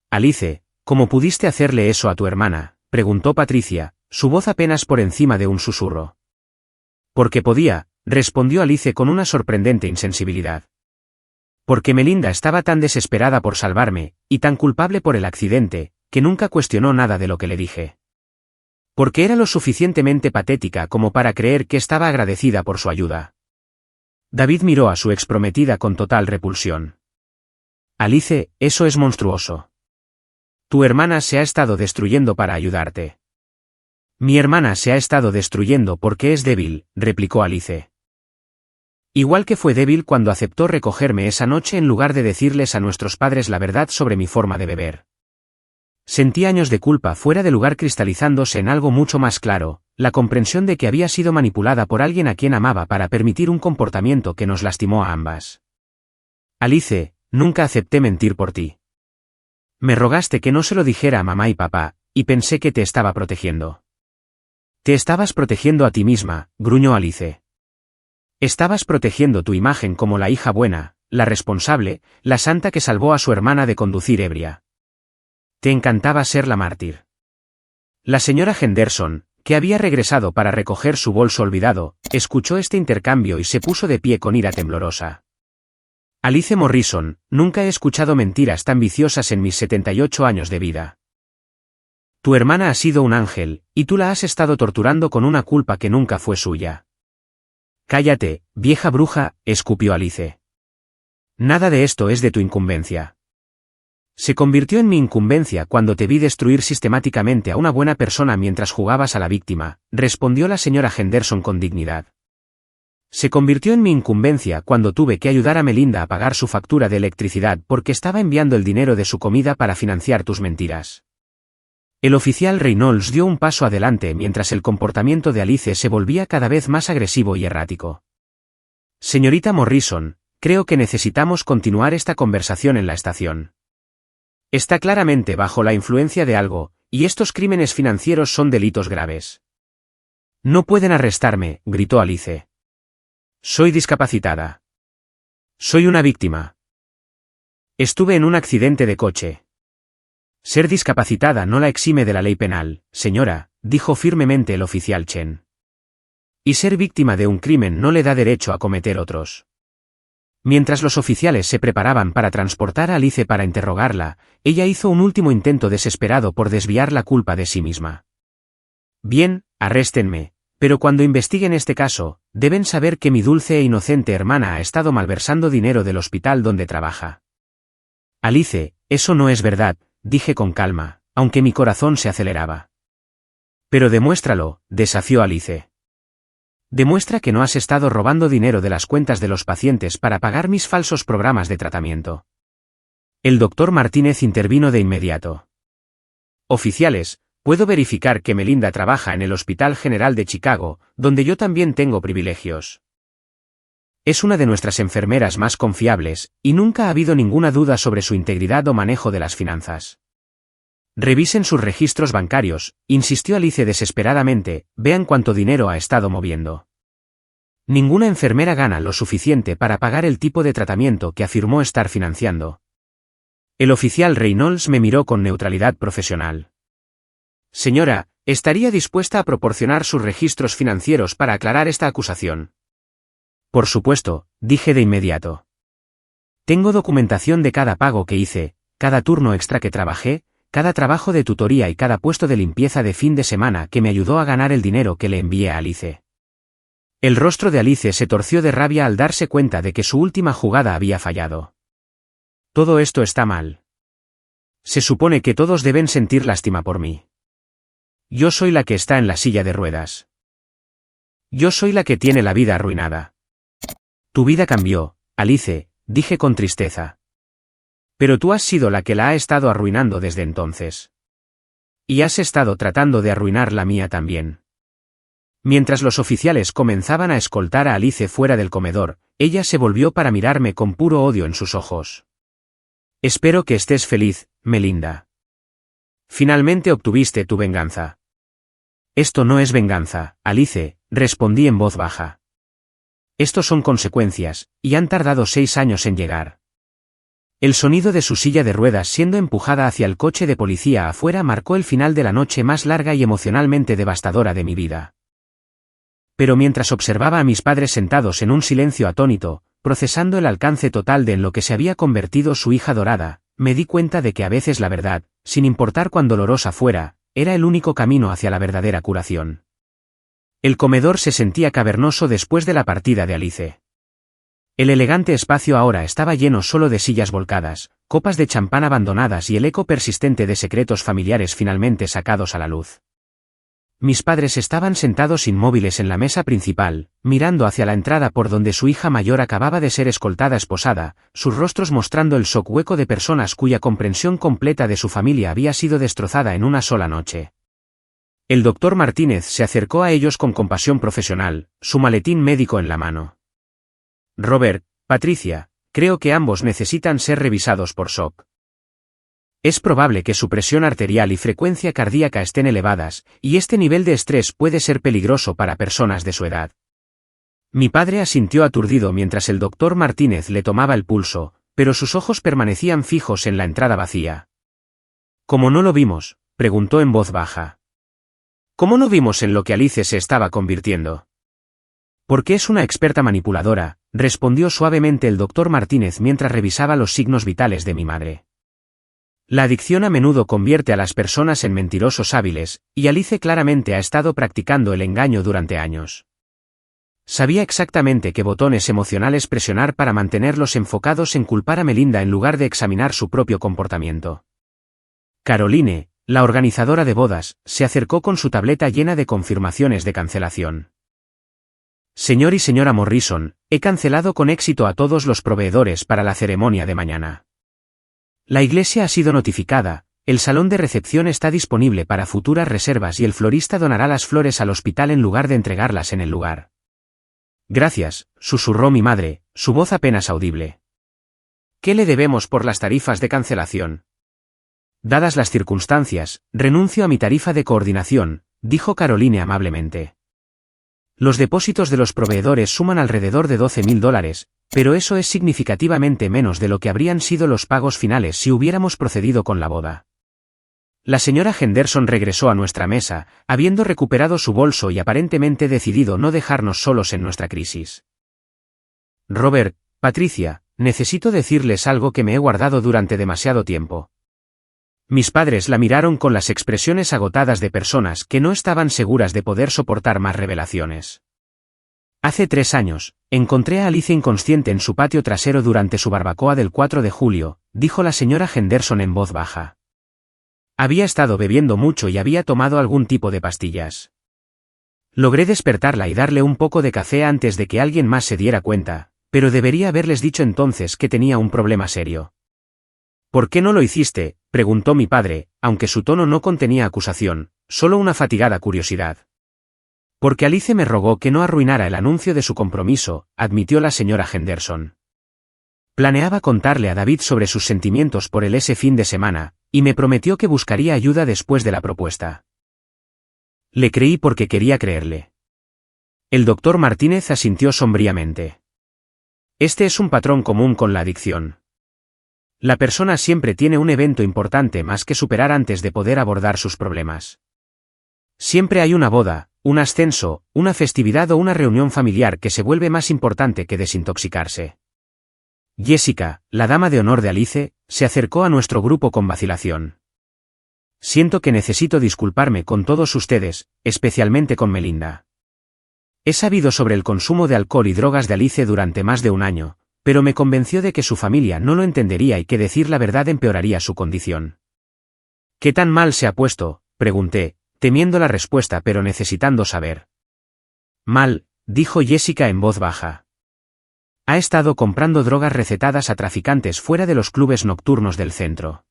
Alice, ¿cómo pudiste hacerle eso a tu hermana?, preguntó Patricia, su voz apenas por encima de un susurro. Porque podía, respondió Alice con una sorprendente insensibilidad. Porque Melinda estaba tan desesperada por salvarme, y tan culpable por el accidente, que nunca cuestionó nada de lo que le dije. Porque era lo suficientemente patética como para creer que estaba agradecida por su ayuda. David miró a su exprometida con total repulsión. Alice, eso es monstruoso. Tu hermana se ha estado destruyendo para ayudarte. Mi hermana se ha estado destruyendo porque es débil, replicó Alice. Igual que fue débil cuando aceptó recogerme esa noche en lugar de decirles a nuestros padres la verdad sobre mi forma de beber. Sentí años de culpa fuera de lugar cristalizándose en algo mucho más claro, la comprensión de que había sido manipulada por alguien a quien amaba para permitir un comportamiento que nos lastimó a ambas. Alice, nunca acepté mentir por ti. Me rogaste que no se lo dijera a mamá y papá, y pensé que te estaba protegiendo. Te estabas protegiendo a ti misma, gruñó Alice. Estabas protegiendo tu imagen como la hija buena, la responsable, la santa que salvó a su hermana de conducir ebria. Te encantaba ser la mártir. La señora Henderson, que había regresado para recoger su bolso olvidado, escuchó este intercambio y se puso de pie con ira temblorosa. Alice Morrison, nunca he escuchado mentiras tan viciosas en mis 78 años de vida. Tu hermana ha sido un ángel, y tú la has estado torturando con una culpa que nunca fue suya. Cállate, vieja bruja, escupió Alice. Nada de esto es de tu incumbencia. Se convirtió en mi incumbencia cuando te vi destruir sistemáticamente a una buena persona mientras jugabas a la víctima, respondió la señora Henderson con dignidad. Se convirtió en mi incumbencia cuando tuve que ayudar a Melinda a pagar su factura de electricidad porque estaba enviando el dinero de su comida para financiar tus mentiras. El oficial Reynolds dio un paso adelante mientras el comportamiento de Alice se volvía cada vez más agresivo y errático. Señorita Morrison, creo que necesitamos continuar esta conversación en la estación. Está claramente bajo la influencia de algo, y estos crímenes financieros son delitos graves. No pueden arrestarme, gritó Alice. Soy discapacitada. Soy una víctima. Estuve en un accidente de coche. Ser discapacitada no la exime de la ley penal, señora, dijo firmemente el oficial Chen. Y ser víctima de un crimen no le da derecho a cometer otros. Mientras los oficiales se preparaban para transportar a Alice para interrogarla, ella hizo un último intento desesperado por desviar la culpa de sí misma. Bien, arréstenme, pero cuando investiguen este caso, deben saber que mi dulce e inocente hermana ha estado malversando dinero del hospital donde trabaja. Alice, eso no es verdad, dije con calma, aunque mi corazón se aceleraba. Pero demuéstralo, desafió Alice. Demuestra que no has estado robando dinero de las cuentas de los pacientes para pagar mis falsos programas de tratamiento. El doctor Martínez intervino de inmediato. Oficiales, puedo verificar que Melinda trabaja en el Hospital General de Chicago, donde yo también tengo privilegios. Es una de nuestras enfermeras más confiables, y nunca ha habido ninguna duda sobre su integridad o manejo de las finanzas. Revisen sus registros bancarios, insistió Alice desesperadamente, vean cuánto dinero ha estado moviendo. Ninguna enfermera gana lo suficiente para pagar el tipo de tratamiento que afirmó estar financiando. El oficial Reynolds me miró con neutralidad profesional. Señora, ¿estaría dispuesta a proporcionar sus registros financieros para aclarar esta acusación? Por supuesto, dije de inmediato. Tengo documentación de cada pago que hice, cada turno extra que trabajé, cada trabajo de tutoría y cada puesto de limpieza de fin de semana que me ayudó a ganar el dinero que le envié a Alice. El rostro de Alice se torció de rabia al darse cuenta de que su última jugada había fallado. Todo esto está mal. Se supone que todos deben sentir lástima por mí. Yo soy la que está en la silla de ruedas. Yo soy la que tiene la vida arruinada. Tu vida cambió, Alice, dije con tristeza. Pero tú has sido la que la ha estado arruinando desde entonces. Y has estado tratando de arruinar la mía también. Mientras los oficiales comenzaban a escoltar a Alice fuera del comedor, ella se volvió para mirarme con puro odio en sus ojos. Espero que estés feliz, Melinda. Finalmente obtuviste tu venganza. Esto no es venganza, Alice, respondí en voz baja. Estos son consecuencias, y han tardado 6 años en llegar. El sonido de su silla de ruedas siendo empujada hacia el coche de policía afuera marcó el final de la noche más larga y emocionalmente devastadora de mi vida. Pero mientras observaba a mis padres sentados en un silencio atónito, procesando el alcance total de en lo que se había convertido su hija dorada, me di cuenta de que a veces la verdad, sin importar cuán dolorosa fuera, era el único camino hacia la verdadera curación. El comedor se sentía cavernoso después de la partida de Alice. El elegante espacio ahora estaba lleno solo de sillas volcadas, copas de champán abandonadas y el eco persistente de secretos familiares finalmente sacados a la luz. Mis padres estaban sentados inmóviles en la mesa principal, mirando hacia la entrada por donde su hija mayor acababa de ser esposada, sus rostros mostrando el shock hueco de personas cuya comprensión completa de su familia había sido destrozada en una sola noche. El doctor Martínez se acercó a ellos con compasión profesional, su maletín médico en la mano. Robert, Patricia, creo que ambos necesitan ser revisados por SOP. Es probable que su presión arterial y frecuencia cardíaca estén elevadas, y este nivel de estrés puede ser peligroso para personas de su edad. Mi padre asintió aturdido mientras el doctor Martínez le tomaba el pulso, pero sus ojos permanecían fijos en la entrada vacía. ¿Cómo no lo vimos?, preguntó en voz baja. ¿Cómo no vimos en lo que Alice se estaba convirtiendo? Porque es una experta manipuladora, respondió suavemente el doctor Martínez mientras revisaba los signos vitales de mi madre. La adicción a menudo convierte a las personas en mentirosos hábiles, y Alice claramente ha estado practicando el engaño durante años. Sabía exactamente qué botones emocionales presionar para mantenerlos enfocados en culpar a Melinda en lugar de examinar su propio comportamiento. Caroline, la organizadora de bodas, se acercó con su tableta llena de confirmaciones de cancelación. Señor y señora Morrison, he cancelado con éxito a todos los proveedores para la ceremonia de mañana. La iglesia ha sido notificada, el salón de recepción está disponible para futuras reservas y el florista donará las flores al hospital en lugar de entregarlas en el lugar. Gracias, susurró mi madre, su voz apenas audible. ¿Qué le debemos por las tarifas de cancelación? Dadas las circunstancias, renuncio a mi tarifa de coordinación, dijo Caroline amablemente. Los depósitos de los proveedores suman alrededor de $12,000, pero eso es significativamente menos de lo que habrían sido los pagos finales si hubiéramos procedido con la boda. La señora Henderson regresó a nuestra mesa, habiendo recuperado su bolso y aparentemente decidido no dejarnos solos en nuestra crisis. Robert, Patricia, necesito decirles algo que me he guardado durante demasiado tiempo. Mis padres la miraron con las expresiones agotadas de personas que no estaban seguras de poder soportar más revelaciones. Hace 3 años, encontré a Alice inconsciente en su patio trasero durante su barbacoa del 4 de julio, dijo la señora Henderson en voz baja. Había estado bebiendo mucho y había tomado algún tipo de pastillas. Logré despertarla y darle un poco de café antes de que alguien más se diera cuenta, pero debería haberles dicho entonces que tenía un problema serio. ¿Por qué no lo hiciste?, preguntó mi padre, aunque su tono no contenía acusación, solo una fatigada curiosidad. Porque Alice me rogó que no arruinara el anuncio de su compromiso, admitió la señora Henderson. Planeaba contarle a David sobre sus sentimientos por él ese fin de semana, y me prometió que buscaría ayuda después de la propuesta. Le creí porque quería creerle. El doctor Martínez asintió sombríamente. Este es un patrón común con la adicción. La persona siempre tiene un evento importante más que superar antes de poder abordar sus problemas. Siempre hay una boda, un ascenso, una festividad o una reunión familiar que se vuelve más importante que desintoxicarse. Jessica, la dama de honor de Alice, se acercó a nuestro grupo con vacilación. Siento que necesito disculparme con todos ustedes, especialmente con Melinda. He sabido sobre el consumo de alcohol y drogas de Alice durante más de un año, pero me convenció de que su familia no lo entendería y que decir la verdad empeoraría su condición. ¿Qué tan mal se ha puesto?, pregunté, temiendo la respuesta pero necesitando saber. Mal, dijo Jessica en voz baja. Ha estado comprando drogas recetadas a traficantes fuera de los clubes nocturnos del centro.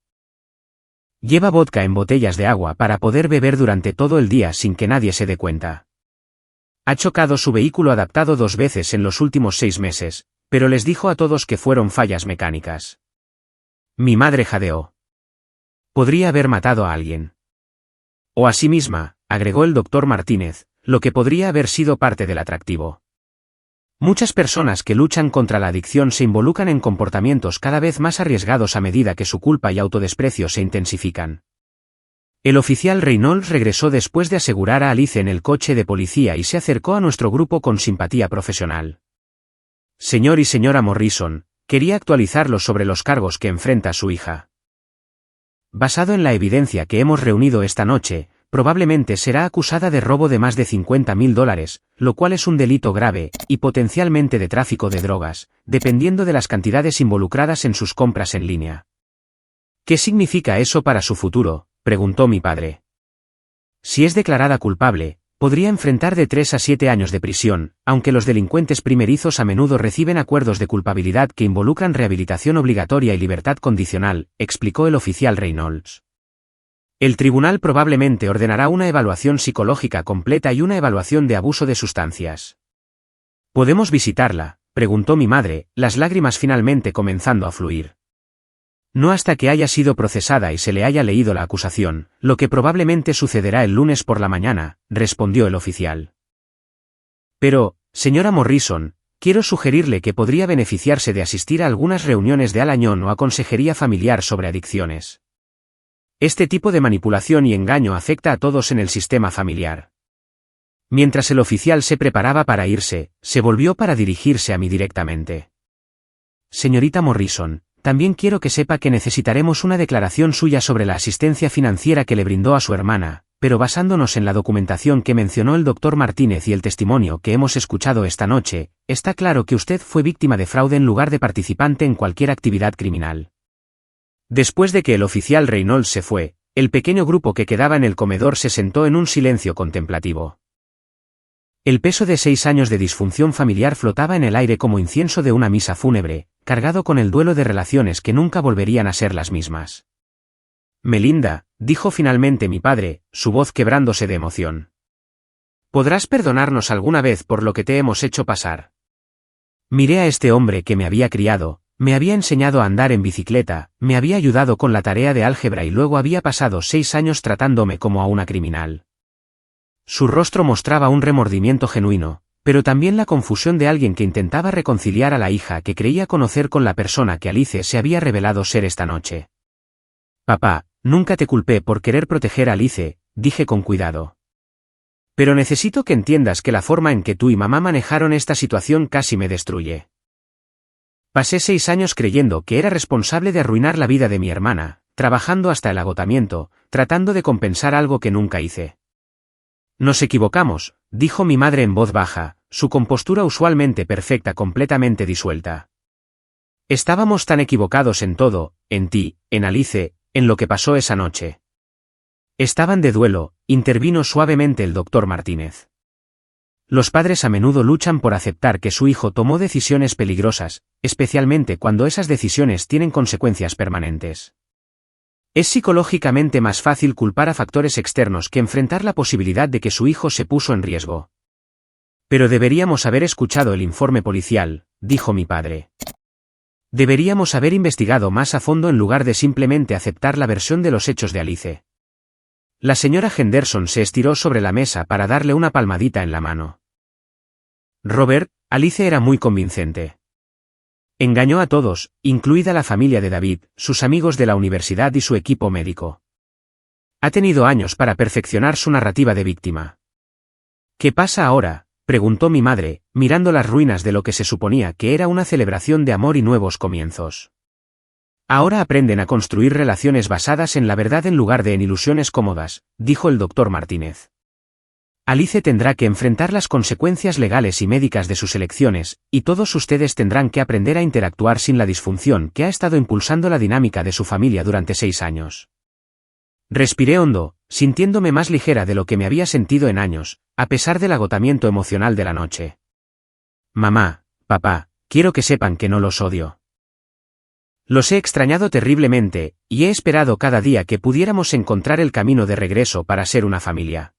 Lleva vodka en botellas de agua para poder beber durante todo el día sin que nadie se dé cuenta. Ha chocado su vehículo adaptado 2 veces en los últimos 6 meses, pero les dijo a todos que fueron fallas mecánicas. Mi madre jadeó. Podría haber matado a alguien. O a sí misma, agregó el doctor Martínez, lo que podría haber sido parte del atractivo. Muchas personas que luchan contra la adicción se involucran en comportamientos cada vez más arriesgados a medida que su culpa y autodesprecio se intensifican. El oficial Reynolds regresó después de asegurar a Alice en el coche de policía y se acercó a nuestro grupo con simpatía profesional. Señor y señora Morrison, quería actualizarlos sobre los cargos que enfrenta su hija. Basado en la evidencia que hemos reunido esta noche, probablemente será acusada de robo de más de $50.000, lo cual es un delito grave, y potencialmente de tráfico de drogas, dependiendo de las cantidades involucradas en sus compras en línea. ¿Qué significa eso para su futuro?, preguntó mi padre. Si es declarada culpable, podría enfrentar de 3 a 7 años de prisión, aunque los delincuentes primerizos a menudo reciben acuerdos de culpabilidad que involucran rehabilitación obligatoria y libertad condicional, explicó el oficial Reynolds. El tribunal probablemente ordenará una evaluación psicológica completa y una evaluación de abuso de sustancias. ¿Podemos visitarla?, preguntó mi madre, las lágrimas finalmente comenzando a fluir. No hasta que haya sido procesada y se le haya leído la acusación, lo que probablemente sucederá el lunes por la mañana, respondió el oficial. Pero, señora Morrison, quiero sugerirle que podría beneficiarse de asistir a algunas reuniones de Al-Anon o a consejería familiar sobre adicciones. Este tipo de manipulación y engaño afecta a todos en el sistema familiar. Mientras el oficial se preparaba para irse, se volvió para dirigirse a mí directamente. Señorita Morrison, también quiero que sepa que necesitaremos una declaración suya sobre la asistencia financiera que le brindó a su hermana, pero basándonos en la documentación que mencionó el doctor Martínez y el testimonio que hemos escuchado esta noche, está claro que usted fue víctima de fraude en lugar de participante en cualquier actividad criminal. Después de que el oficial Reynolds se fue, el pequeño grupo que quedaba en el comedor se sentó en un silencio contemplativo. El peso de 6 años de disfunción familiar flotaba en el aire como incienso de una misa fúnebre, cargado con el duelo de relaciones que nunca volverían a ser las mismas. Melinda, dijo finalmente mi padre, su voz quebrándose de emoción. ¿Podrás perdonarnos alguna vez por lo que te hemos hecho pasar? Miré a este hombre que me había criado, me había enseñado a andar en bicicleta, me había ayudado con la tarea de álgebra y luego había pasado 6 años tratándome como a una criminal. Su rostro mostraba un remordimiento genuino, pero también la confusión de alguien que intentaba reconciliar a la hija que creía conocer con la persona que Alice se había revelado ser esta noche. Papá, Nunca te culpé por querer proteger a Alice, dije con cuidado. Pero necesito que entiendas que la forma en que tú y mamá manejaron esta situación casi me destruye. Pasé 6 años creyendo que era responsable de arruinar la vida de mi hermana, trabajando hasta el agotamiento, tratando de compensar algo que nunca hice. Nos equivocamos, dijo mi madre en voz baja, su compostura usualmente perfecta completamente disuelta. Estábamos tan equivocados en todo, en ti, en Alice, en lo que pasó esa noche. Estaban de duelo, intervino suavemente el doctor Martínez. Los padres a menudo luchan por aceptar que su hijo tomó decisiones peligrosas, especialmente cuando esas decisiones tienen consecuencias permanentes. Es psicológicamente más fácil culpar a factores externos que enfrentar la posibilidad de que su hijo se puso en riesgo. Pero deberíamos haber escuchado el informe policial, dijo mi padre. Deberíamos haber investigado más a fondo en lugar de simplemente aceptar la versión de los hechos de Alice. La señora Henderson se estiró sobre la mesa para darle una palmadita en la mano. Robert, Alice era muy convincente. Engañó a todos, incluida la familia de David, sus amigos de la universidad y su equipo médico. Ha tenido años para perfeccionar su narrativa de víctima. ¿Qué pasa ahora?, preguntó mi madre, mirando las ruinas de lo que se suponía que era una celebración de amor y nuevos comienzos. Ahora aprenden a construir relaciones basadas en la verdad en lugar de en ilusiones cómodas, dijo el doctor Martínez. Alice tendrá que enfrentar las consecuencias legales y médicas de sus elecciones, y todos ustedes tendrán que aprender a interactuar sin la disfunción que ha estado impulsando la dinámica de su familia durante 6 años. Respiré hondo, sintiéndome más ligera de lo que me había sentido en años, a pesar del agotamiento emocional de la noche. Mamá, papá, quiero que sepan que no los odio. Los he extrañado terriblemente, y he esperado cada día que pudiéramos encontrar el camino de regreso para ser una familia.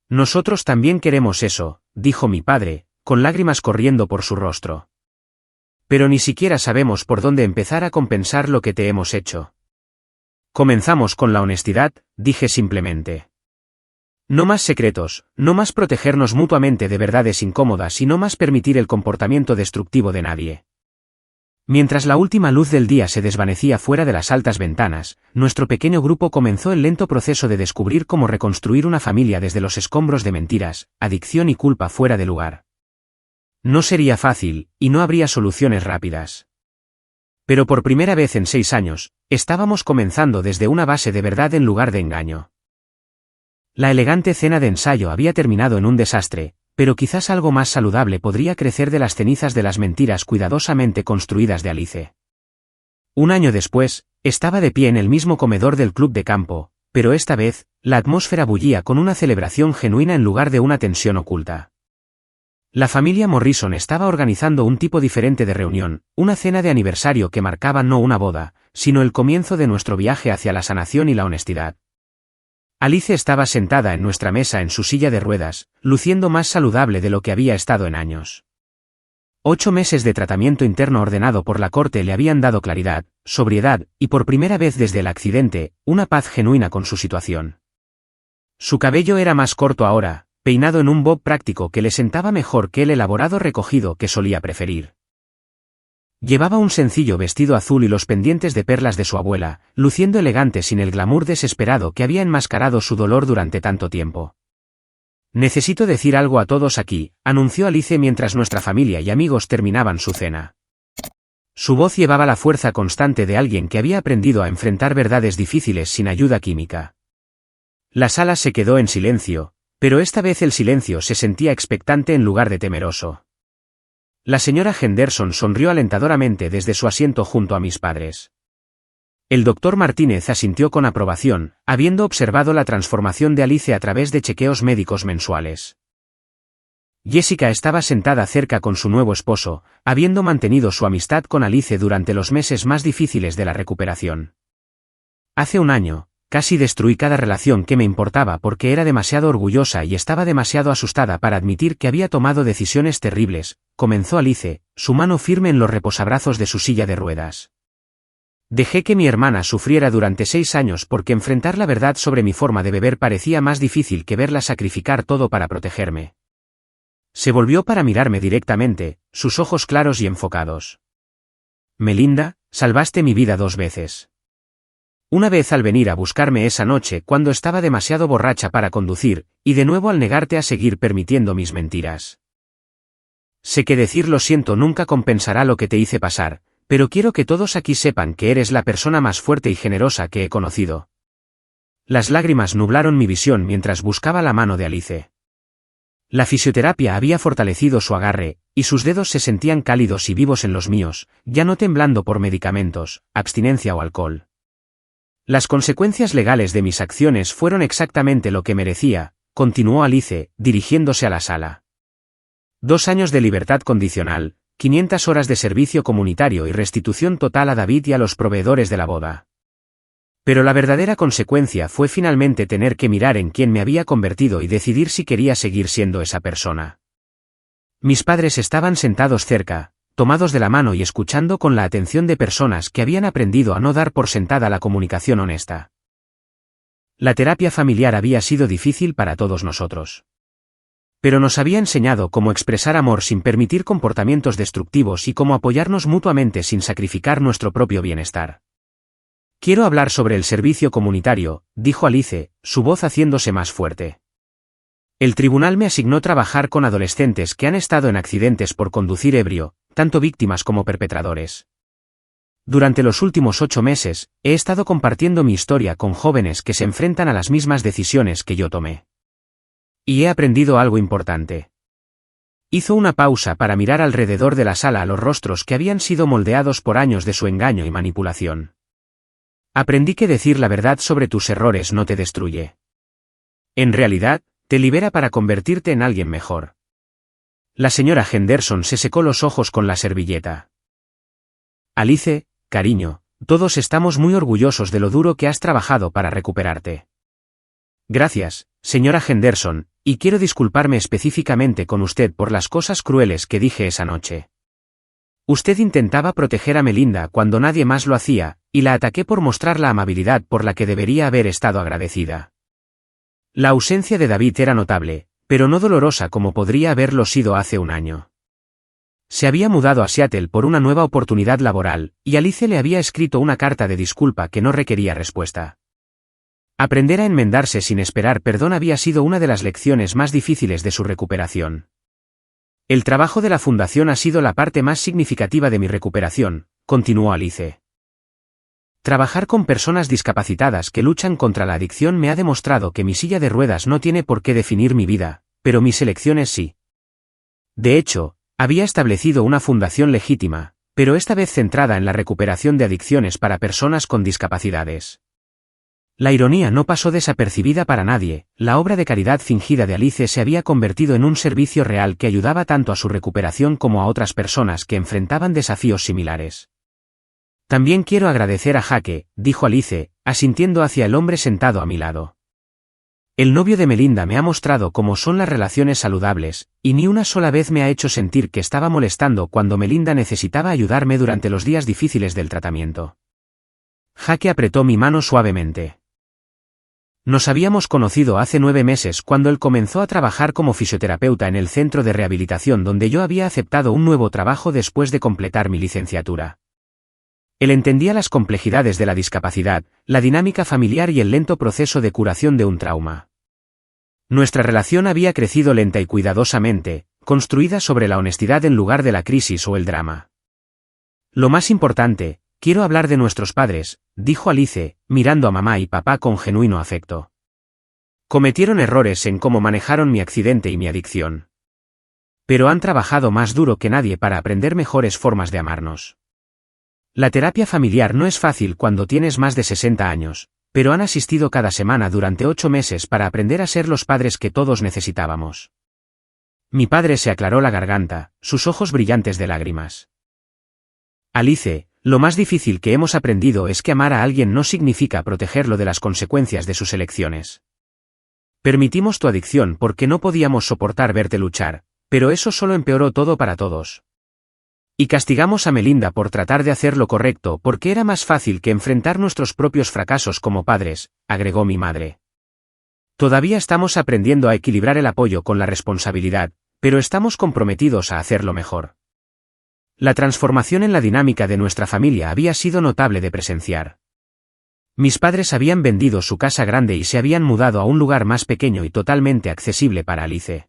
Nosotros también queremos eso, dijo mi padre, con lágrimas corriendo por su rostro. Pero ni siquiera sabemos por dónde empezar a compensar lo que te hemos hecho. Comenzamos con la honestidad, dije simplemente. No más secretos, no más protegernos mutuamente de verdades incómodas y no más permitir el comportamiento destructivo de nadie. Mientras la última luz del día se desvanecía fuera de las altas ventanas, nuestro pequeño grupo comenzó el lento proceso de descubrir cómo reconstruir una familia desde los escombros de mentiras, adicción y culpa fuera de lugar. No sería fácil, y no habría soluciones rápidas. Pero por primera vez en 6 años, estábamos comenzando desde una base de verdad en lugar de engaño. La elegante cena de ensayo había terminado en un desastre, pero quizás algo más saludable podría crecer de las cenizas de las mentiras cuidadosamente construidas de Alice. Un año después, estaba de pie en el mismo comedor del club de campo, pero esta vez, la atmósfera bullía con una celebración genuina en lugar de una tensión oculta. La familia Morrison estaba organizando un tipo diferente de reunión, una cena de aniversario que marcaba no una boda, sino el comienzo de nuestro viaje hacia la sanación y la honestidad. Alice estaba sentada en nuestra mesa en su silla de ruedas, luciendo más saludable de lo que había estado en años. 8 meses de tratamiento interno ordenado por la corte le habían dado claridad, sobriedad, y por primera vez desde el accidente, una paz genuina con su situación. Su cabello era más corto ahora, peinado en un bob práctico que le sentaba mejor que el elaborado recogido que solía preferir. Llevaba un sencillo vestido azul y los pendientes de perlas de su abuela, luciendo elegante sin el glamour desesperado que había enmascarado su dolor durante tanto tiempo. Necesito decir algo a todos aquí, anunció Alice mientras nuestra familia y amigos terminaban su cena. Su voz llevaba la fuerza constante de alguien que había aprendido a enfrentar verdades difíciles sin ayuda química. La sala se quedó en silencio, pero esta vez el silencio se sentía expectante en lugar de temeroso. La señora Henderson sonrió alentadoramente desde su asiento junto a mis padres. El doctor Martínez asintió con aprobación, habiendo observado la transformación de Alice a través de chequeos médicos mensuales. Jessica estaba sentada cerca con su nuevo esposo, habiendo mantenido su amistad con Alice durante los meses más difíciles de la recuperación. Hace un año, casi destruí cada relación que me importaba porque era demasiado orgullosa y estaba demasiado asustada para admitir que había tomado decisiones terribles, comenzó Alice, su mano firme en los reposabrazos de su silla de ruedas. Dejé que mi hermana sufriera durante 6 años porque enfrentar la verdad sobre mi forma de beber parecía más difícil que verla sacrificar todo para protegerme. Se volvió para mirarme directamente, sus ojos claros y enfocados. Melinda, salvaste mi vida 2 veces. Una vez al venir a buscarme esa noche cuando estaba demasiado borracha para conducir, y de nuevo al negarte a seguir permitiendo mis mentiras. Sé que decir lo siento nunca compensará lo que te hice pasar, pero quiero que todos aquí sepan que eres la persona más fuerte y generosa que he conocido. Las lágrimas nublaron mi visión mientras buscaba la mano de Alice. La fisioterapia había fortalecido su agarre, y sus dedos se sentían cálidos y vivos en los míos, ya no temblando por medicamentos, abstinencia o alcohol. Las consecuencias legales de mis acciones fueron exactamente lo que merecía, continuó Alice, dirigiéndose a la sala. 2 años de libertad condicional, 500 horas de servicio comunitario y restitución total a David y a los proveedores de la boda. Pero la verdadera consecuencia fue finalmente tener que mirar en quién me había convertido y decidir si quería seguir siendo esa persona. Mis padres estaban sentados cerca, tomados de la mano y escuchando con la atención de personas que habían aprendido a no dar por sentada la comunicación honesta. La terapia familiar había sido difícil para todos nosotros. Pero nos había enseñado cómo expresar amor sin permitir comportamientos destructivos y cómo apoyarnos mutuamente sin sacrificar nuestro propio bienestar. Quiero hablar sobre el servicio comunitario, dijo Alice, su voz haciéndose más fuerte. El tribunal me asignó trabajar con adolescentes que han estado en accidentes por conducir ebrio, tanto víctimas como perpetradores. Durante los últimos 8 meses, he estado compartiendo mi historia con jóvenes que se enfrentan a las mismas decisiones que yo tomé. Y he aprendido algo importante. Hizo una pausa para mirar alrededor de la sala a los rostros que habían sido moldeados por años de su engaño y manipulación. Aprendí que decir la verdad sobre tus errores no te destruye. En realidad, te libera para convertirte en alguien mejor. La señora Henderson se secó los ojos con la servilleta. Alice, cariño, todos estamos muy orgullosos de lo duro que has trabajado para recuperarte. Gracias, señora Henderson, y quiero disculparme específicamente con usted por las cosas crueles que dije esa noche. Usted intentaba proteger a Melinda cuando nadie más lo hacía, y la ataqué por mostrar la amabilidad por la que debería haber estado agradecida. La ausencia de David era notable, pero no dolorosa como podría haberlo sido hace un año. Se había mudado a Seattle por una nueva oportunidad laboral, y Alice le había escrito una carta de disculpa que no requería respuesta. Aprender a enmendarse sin esperar perdón había sido una de las lecciones más difíciles de su recuperación. El trabajo de la fundación ha sido la parte más significativa de mi recuperación, continuó Alice. Trabajar con personas discapacitadas que luchan contra la adicción me ha demostrado que mi silla de ruedas no tiene por qué definir mi vida, pero mis elecciones sí. De hecho, había establecido una fundación legítima, pero esta vez centrada en la recuperación de adicciones para personas con discapacidades. La ironía no pasó desapercibida para nadie, la obra de caridad fingida de Alice se había convertido en un servicio real que ayudaba tanto a su recuperación como a otras personas que enfrentaban desafíos similares. También quiero agradecer a Jake, dijo Alice, asintiendo hacia el hombre sentado a mi lado. El novio de Melinda me ha mostrado cómo son las relaciones saludables, y ni una sola vez me ha hecho sentir que estaba molestando cuando Melinda necesitaba ayudarme durante los días difíciles del tratamiento. Jake apretó mi mano suavemente. Nos habíamos conocido hace 9 meses cuando él comenzó a trabajar como fisioterapeuta en el centro de rehabilitación donde yo había aceptado un nuevo trabajo después de completar mi licenciatura. Él entendía las complejidades de la discapacidad, la dinámica familiar y el lento proceso de curación de un trauma. Nuestra relación había crecido lenta y cuidadosamente, construida sobre la honestidad en lugar de la crisis o el drama. Lo más importante, quiero hablar de nuestros padres, dijo Alice, mirando a mamá y papá con genuino afecto. Cometieron errores en cómo manejaron mi accidente y mi adicción. Pero han trabajado más duro que nadie para aprender mejores formas de amarnos. La terapia familiar no es fácil cuando tienes más de 60 años, pero han asistido cada semana durante 8 meses para aprender a ser los padres que todos necesitábamos. Mi padre se aclaró la garganta, sus ojos brillantes de lágrimas. Alice, lo más difícil que hemos aprendido es que amar a alguien no significa protegerlo de las consecuencias de sus elecciones. Permitimos tu adicción porque no podíamos soportar verte luchar, pero eso solo empeoró todo para todos. Y castigamos a Melinda por tratar de hacer lo correcto porque era más fácil que enfrentar nuestros propios fracasos como padres, agregó mi madre. Todavía estamos aprendiendo a equilibrar el apoyo con la responsabilidad, pero estamos comprometidos a hacerlo mejor. La transformación en la dinámica de nuestra familia había sido notable de presenciar. Mis padres habían vendido su casa grande y se habían mudado a un lugar más pequeño y totalmente accesible para Alice.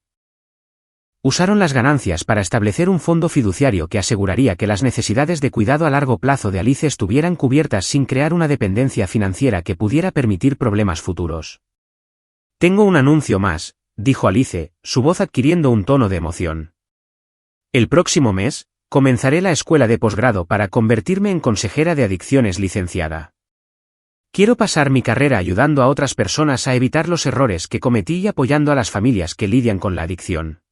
Usaron las ganancias para establecer un fondo fiduciario que aseguraría que las necesidades de cuidado a largo plazo de Alice estuvieran cubiertas sin crear una dependencia financiera que pudiera permitir problemas futuros. Tengo un anuncio más, dijo Alice, su voz adquiriendo un tono de emoción. El próximo mes, comenzaré la escuela de posgrado para convertirme en consejera de adicciones licenciada. Quiero pasar mi carrera ayudando a otras personas a evitar los errores que cometí y apoyando a las familias que lidian con la adicción.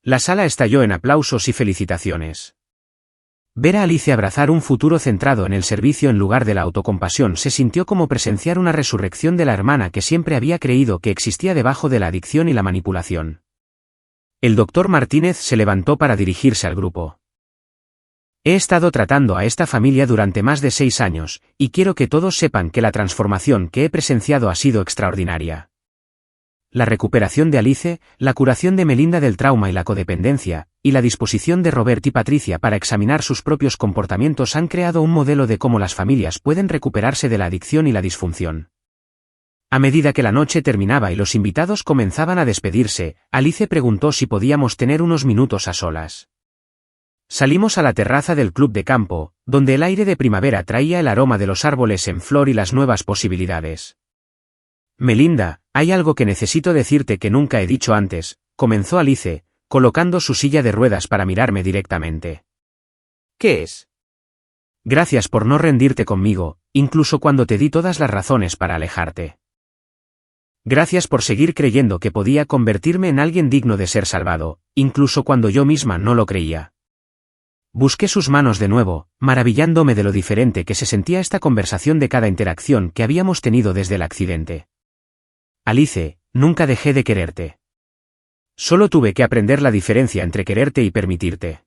La sala estalló en aplausos y felicitaciones. Ver a Alice abrazar un futuro centrado en el servicio en lugar de la autocompasión se sintió como presenciar una resurrección de la hermana que siempre había creído que existía debajo de la adicción y la manipulación. El doctor Martínez se levantó para dirigirse al grupo. He estado tratando a esta familia durante más de 6 años, y quiero que todos sepan que la transformación que he presenciado ha sido extraordinaria. La recuperación de Alice, la curación de Melinda del trauma y la codependencia, y la disposición de Robert y Patricia para examinar sus propios comportamientos han creado un modelo de cómo las familias pueden recuperarse de la adicción y la disfunción. A medida que la noche terminaba y los invitados comenzaban a despedirse, Alice preguntó si podíamos tener unos minutos a solas. Salimos a la terraza del club de campo, donde el aire de primavera traía el aroma de los árboles en flor y las nuevas posibilidades. Melinda, hay algo que necesito decirte que nunca he dicho antes, comenzó Alice, colocando su silla de ruedas para mirarme directamente. ¿Qué es? Gracias por no rendirte conmigo, incluso cuando te di todas las razones para alejarte. Gracias por seguir creyendo que podía convertirme en alguien digno de ser salvado, incluso cuando yo misma no lo creía. Busqué sus manos de nuevo, maravillándome de lo diferente que se sentía esta conversación de cada interacción que habíamos tenido desde el accidente. Alice, nunca dejé de quererte. Solo tuve que aprender la diferencia entre quererte y permitirte.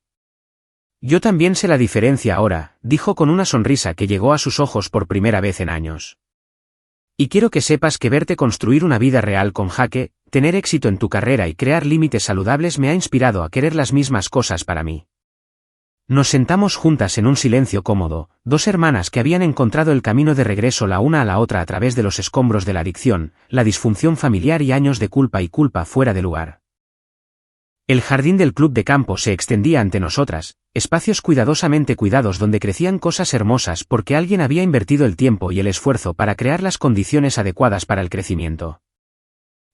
Yo también sé la diferencia ahora, dijo con una sonrisa que llegó a sus ojos por primera vez en años. Y quiero que sepas que verte construir una vida real con Jaque, tener éxito en tu carrera y crear límites saludables me ha inspirado a querer las mismas cosas para mí. Nos sentamos juntas en un silencio cómodo, dos hermanas que habían encontrado el camino de regreso la una a la otra a través de los escombros de la adicción, la disfunción familiar y años de culpa y culpa fuera de lugar. El jardín del club de campo se extendía ante nosotras, espacios cuidadosamente cuidados donde crecían cosas hermosas porque alguien había invertido el tiempo y el esfuerzo para crear las condiciones adecuadas para el crecimiento.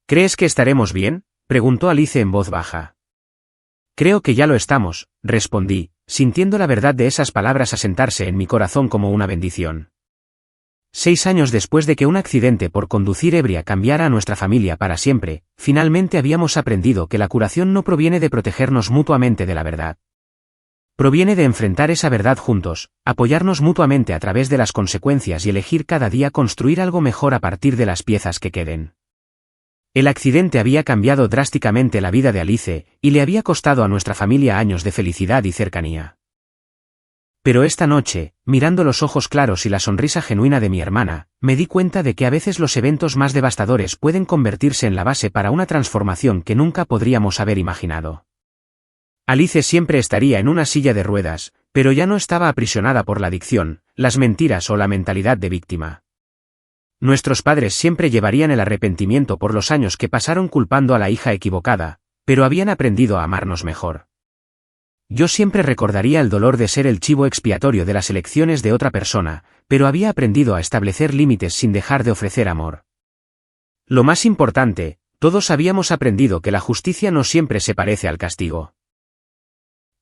¿Crees que estaremos bien?, preguntó Alice en voz baja. Creo que ya lo estamos, respondí, sintiendo la verdad de esas palabras asentarse en mi corazón como una bendición. 6 años después de que un accidente por conducir ebria cambiara a nuestra familia para siempre, finalmente habíamos aprendido que la curación no proviene de protegernos mutuamente de la verdad. Proviene de enfrentar esa verdad juntos, apoyarnos mutuamente a través de las consecuencias y elegir cada día construir algo mejor a partir de las piezas que queden. El accidente había cambiado drásticamente la vida de Alice, y le había costado a nuestra familia años de felicidad y cercanía. Pero esta noche, mirando los ojos claros y la sonrisa genuina de mi hermana, me di cuenta de que a veces los eventos más devastadores pueden convertirse en la base para una transformación que nunca podríamos haber imaginado. Alice siempre estaría en una silla de ruedas, pero ya no estaba aprisionada por la adicción, las mentiras o la mentalidad de víctima. Nuestros padres siempre llevarían el arrepentimiento por los años que pasaron culpando a la hija equivocada, pero habían aprendido a amarnos mejor. Yo siempre recordaría el dolor de ser el chivo expiatorio de las elecciones de otra persona, pero había aprendido a establecer límites sin dejar de ofrecer amor. Lo más importante, todos habíamos aprendido que la justicia no siempre se parece al castigo.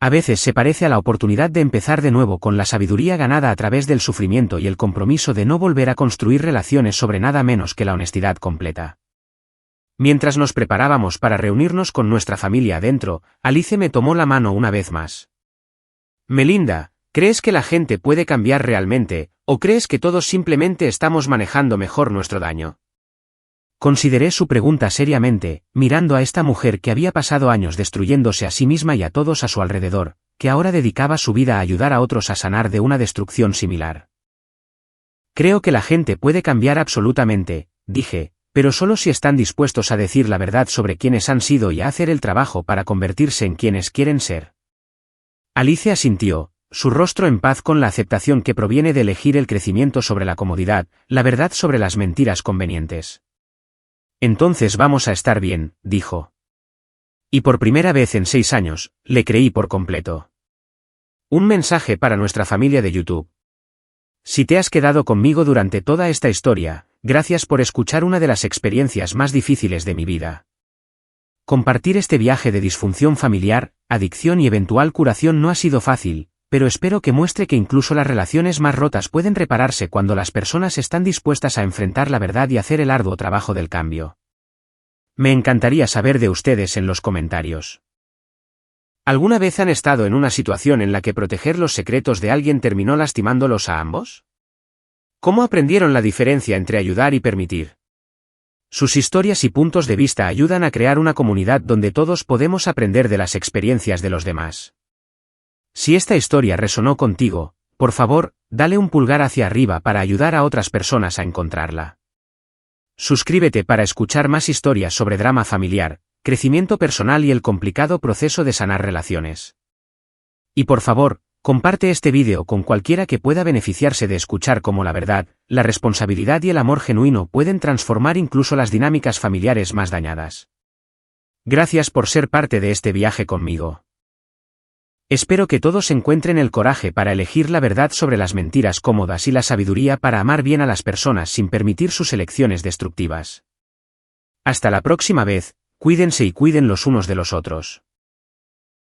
A veces se parece a la oportunidad de empezar de nuevo con la sabiduría ganada a través del sufrimiento y el compromiso de no volver a construir relaciones sobre nada menos que la honestidad completa. Mientras nos preparábamos para reunirnos con nuestra familia adentro, Alice me tomó la mano una vez más. Melinda, ¿crees que la gente puede cambiar realmente, o crees que todos simplemente estamos manejando mejor nuestro daño? Consideré su pregunta seriamente, mirando a esta mujer que había pasado años destruyéndose a sí misma y a todos a su alrededor, que ahora dedicaba su vida a ayudar a otros a sanar de una destrucción similar. Creo que la gente puede cambiar absolutamente, dije, pero solo si están dispuestos a decir la verdad sobre quiénes han sido y a hacer el trabajo para convertirse en quienes quieren ser. Alice asintió, su rostro en paz con la aceptación que proviene de elegir el crecimiento sobre la comodidad, la verdad sobre las mentiras convenientes. Entonces vamos a estar bien, dijo. Y por primera vez en 6 años, le creí por completo. Un mensaje para nuestra familia de YouTube. Si te has quedado conmigo durante toda esta historia, gracias por escuchar una de las experiencias más difíciles de mi vida. Compartir este viaje de disfunción familiar, adicción y eventual curación no ha sido fácil, pero espero que muestre que incluso las relaciones más rotas pueden repararse cuando las personas están dispuestas a enfrentar la verdad y hacer el arduo trabajo del cambio. Me encantaría saber de ustedes en los comentarios. ¿Alguna vez han estado en una situación en la que proteger los secretos de alguien terminó lastimándolos a ambos? ¿Cómo aprendieron la diferencia entre ayudar y permitir? Sus historias y puntos de vista ayudan a crear una comunidad donde todos podemos aprender de las experiencias de los demás. Si esta historia resonó contigo, por favor, dale un pulgar hacia arriba para ayudar a otras personas a encontrarla. Suscríbete para escuchar más historias sobre drama familiar, crecimiento personal y el complicado proceso de sanar relaciones. Y por favor, comparte este vídeo con cualquiera que pueda beneficiarse de escuchar cómo la verdad, la responsabilidad y el amor genuino pueden transformar incluso las dinámicas familiares más dañadas. Gracias por ser parte de este viaje conmigo. Espero que todos encuentren el coraje para elegir la verdad sobre las mentiras cómodas y la sabiduría para amar bien a las personas sin permitir sus elecciones destructivas. Hasta la próxima vez, cuídense y cuiden los unos de los otros.